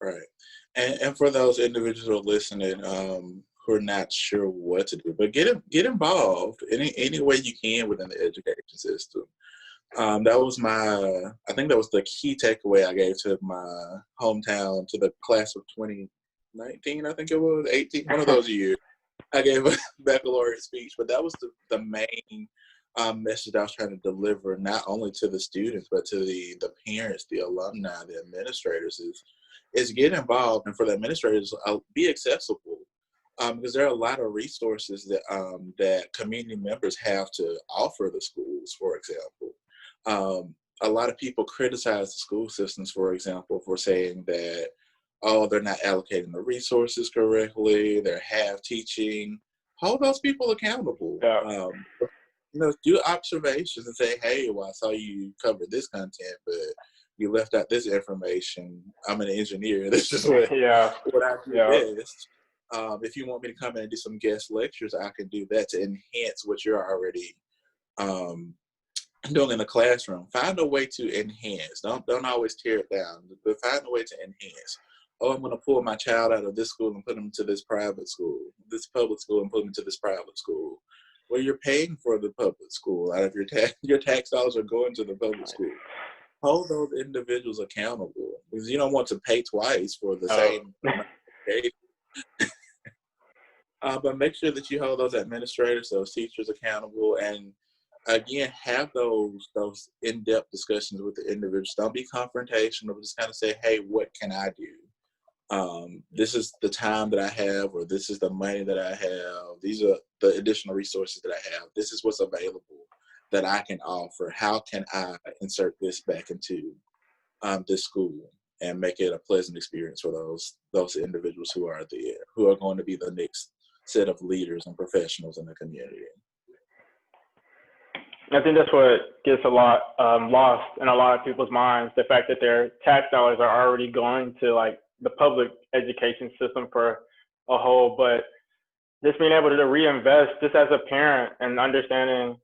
B: Right. And for those individuals who are listening, who are not sure what to do, but get involved any way you can within the education system. That was I think that was the key takeaway I gave to my hometown, to the class of 2019, I think it was, 18, one of those years. I gave a baccalaureate speech, but that was the main message I was trying to deliver, not only to the students, but to the parents, the alumni, the administrators, is get involved. And for the administrators, be accessible. Because there are a lot of resources that community members have to offer the schools, for example. A lot of people criticize the school systems, for example, for saying that, oh, they're not allocating the resources correctly, they're half teaching. Hold those people accountable.
A: Yeah.
B: Do observations and say, hey, well, I saw you cover this content, but you left out this information. I'm an engineer. This is what I do best. If you want me to come in and do some guest lectures, I can do that to enhance what you're already doing in the classroom. Find a way to enhance. Don't always tear it down, but find a way to enhance. Oh, I'm going to pull my child out of this school and put them to this private school, this public school, and put them to this private school. Well, you're paying for the public school out of your tax dollars are going to the public school. Hold those individuals accountable, because you don't want to pay twice for the same amount of but make sure that you hold those administrators, those teachers accountable, and again, have those in-depth discussions with the individuals. Don't be confrontational, but just kind of say, hey, what can I do? This is the time that I have, or this is the money that I have. These are the additional resources that I have. This is what's available that I can offer. How can I insert this back into this school and make it a pleasant experience for those individuals who are going to be the next set of leaders and professionals in the community.
A: I think that's what gets a lot lost in a lot of people's minds, the fact that their tax dollars are already going to like the public education system for a whole, but just being able to reinvest just as a parent and understanding,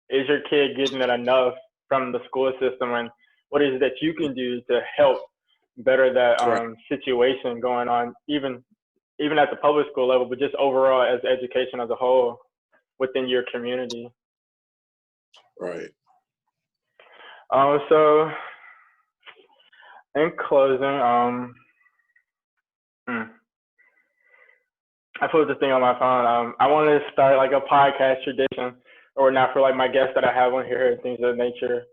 A: is your kid getting it enough from the school system, and what is it that you can do to help better that situation going on, even at the public school level, but just overall as education as a whole within your community.
B: Right.
A: So in closing, I put this thing on my phone. I wanted to start like a podcast tradition, or not, for like my guests that I have on here and things of that nature.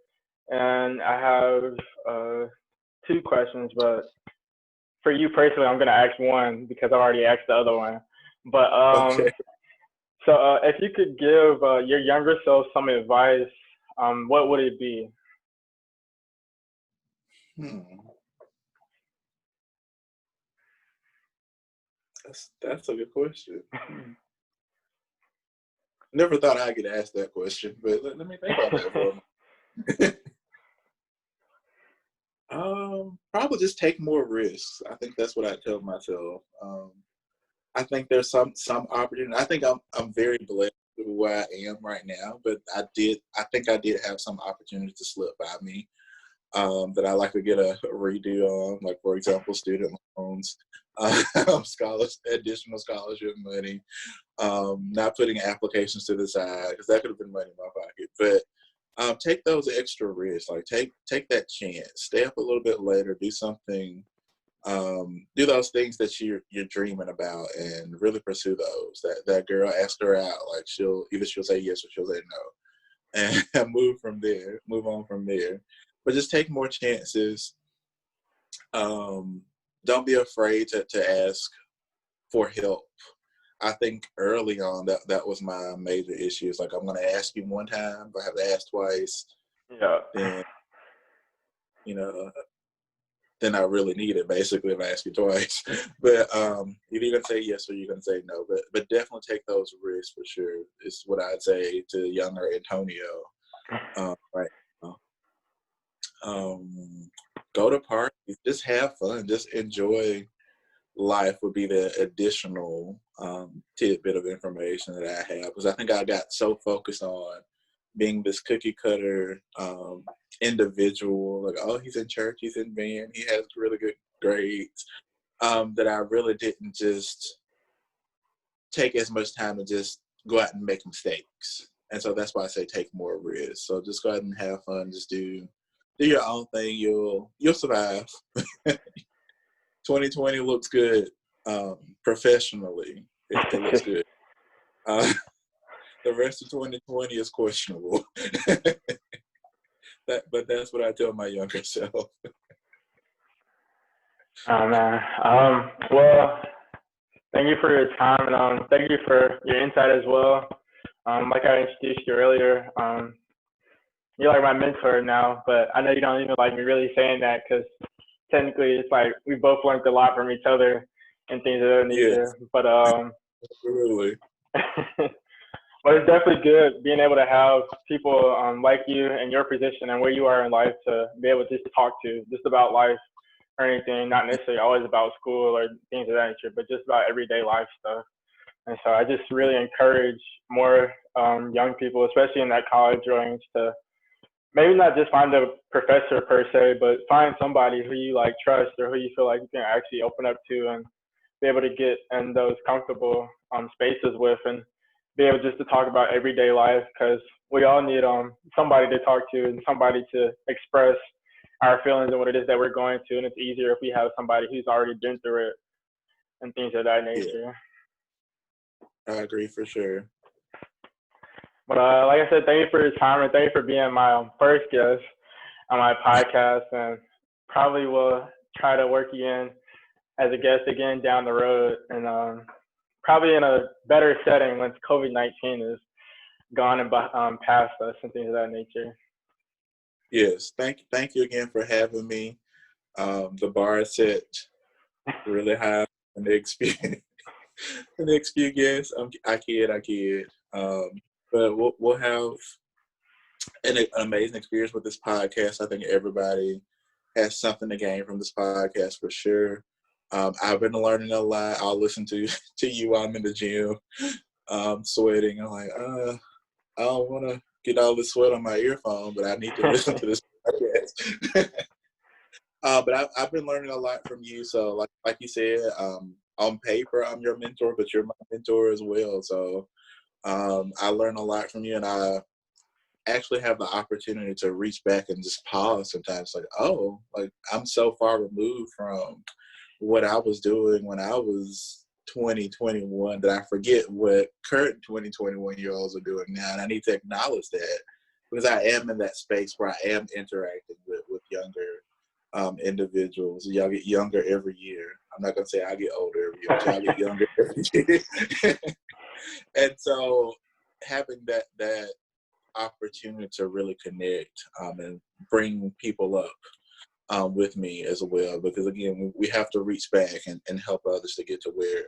A: And I have 2 questions, but for you personally, I'm gonna ask one because I already asked the other one. But
B: Okay.
A: So if you could give your younger self some advice, what would it be?
B: That's a good question. Never thought I could ask that question, but let me think about that for a moment. Probably just take more risks. I think that's what I tell myself. I think there's some opportunity. I think I'm very blessed with where I am right now, but I think I did have some opportunities to slip by me that I like to get a redo on, like, for example, student loans, additional scholarship money, not putting applications to the side, because that could have been money in my pocket. But take those extra risks, like take that chance, stay up a little bit later, do something, do those things that you're dreaming about, and really pursue those. That girl, ask her out, like she'll say yes or she'll say no, and move on from there. But just take more chances. Don't be afraid to ask for help. I think early on that was my major issue. It's like, I'm going to ask you one time, but I have to ask twice.
A: Yeah.
B: Then, you know, then I really need it, basically, if I ask you twice. But either you're going to say yes or you're going to say no. But definitely take those risks for sure, is what I'd say to younger Antonio right now. Go to parties, just have fun, just enjoy life would be the additional tidbit of information that I have, because I think I got so focused on being this cookie cutter individual, like, oh, he's in church, he's in band, he has really good grades, that I really didn't just take as much time to just go out and make mistakes. And so that's why I say take more risks. So just go ahead and have fun, just do your own thing, you'll survive. 2020 looks good professionally. It looks good. The rest of 2020 is questionable. But that's what I tell my younger self.
A: Oh man. Well, thank you for your time, and thank you for your insight as well. Like I introduced you earlier, you're like my mentor now, but I know you don't even like me really saying that, because technically it's like we both learned a lot from each other and things of that nature.
B: Yes,
A: But
B: really.
A: but it's definitely good being able to have people like you in your position and where you are in life to be able just to talk to just about life or anything, not necessarily always about school or things of that nature, but just about everyday life stuff. And so I just really encourage more young people, especially in that college range, to maybe not just find a professor per se, but find somebody who you like trust or who you feel like you can actually open up to and be able to get in those comfortable spaces with, and be able just to talk about everyday life, because we all need somebody to talk to and somebody to express our feelings and what it is that we're going to. And it's easier if we have somebody who's already been through it and things of that
B: Yeah,
A: nature.
B: I agree for sure.
A: But like I said, thank you for your time, and thank you for being my first guest on my podcast, and probably will try to work you in as a guest again down the road, and probably in a better setting once COVID-19 is gone and past us and things of that nature.
B: Yes, thank you again for having me. The bar is set really high for the next few the next few guests. I kid. But we'll have an amazing experience with this podcast. I think everybody has something to gain from this podcast for sure. I've been learning a lot. I'll listen to you while I'm in the gym, sweating. I'm like, I don't want to get all this sweat on my earphone, but I need to listen to this podcast. But I've been learning a lot from you. So like you said, on paper, I'm your mentor, but you're my mentor as well. So I learn a lot from you, and I actually have the opportunity to reach back and just pause sometimes, like, oh, like I'm so far removed from what I was doing when I was 2021 that I forget what current 2021-year-olds are doing now. And I need to acknowledge that, because I am in that space where I am interacting with younger individuals. Y'all get younger every year. I'm not going to say I get older every year, but y'all get younger every year. And so having that opportunity to really connect and bring people up with me as well, because again, we have to reach back and help others to get to where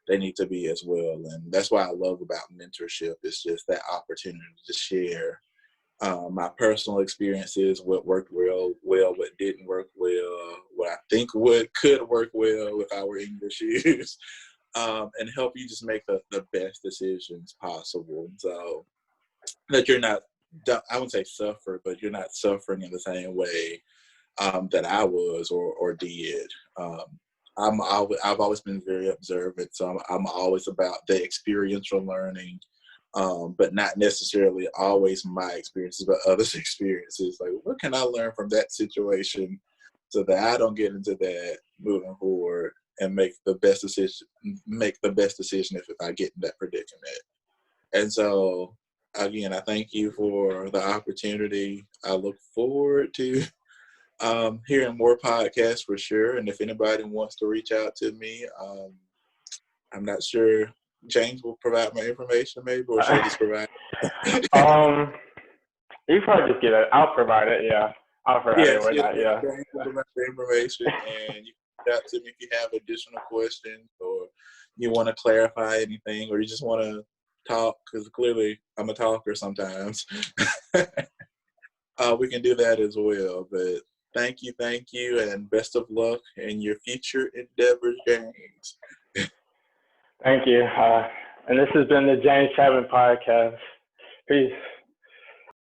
B: they need to be as well. And that's why I love about mentorship. It's just that opportunity to share my personal experiences, what worked well, what didn't work well, what I think could work well if I were in your shoes, and help you just make the best decisions possible. So that you're not, I wouldn't say suffer, but you're not suffering in the same way that I was or did. I've always been very observant, so I'm always about the experiential learning, but not necessarily always my experiences, but others' experiences. Like, what can I learn from that situation so that I don't get into that moving forward and make the best decision if I get in that predicament. And so, again, I thank you for the opportunity. I look forward to hearing more podcasts for sure. And if anybody wants to reach out to me, I'm not sure. James will provide my information, maybe, or should I just provide?
A: You probably just get it. I'll provide it. Yeah, I've heard
B: Yes,
A: anyway,
B: yes,
A: not yeah.
B: James will provide the information, and you can reach out to me if you have additional questions or you want to clarify anything or you just want to talk, because clearly I'm a talker sometimes. We can do that as well. But thank you, and best of luck in your future endeavors, James.
A: Thank you. And this has been the James Chatmon podcast. Peace.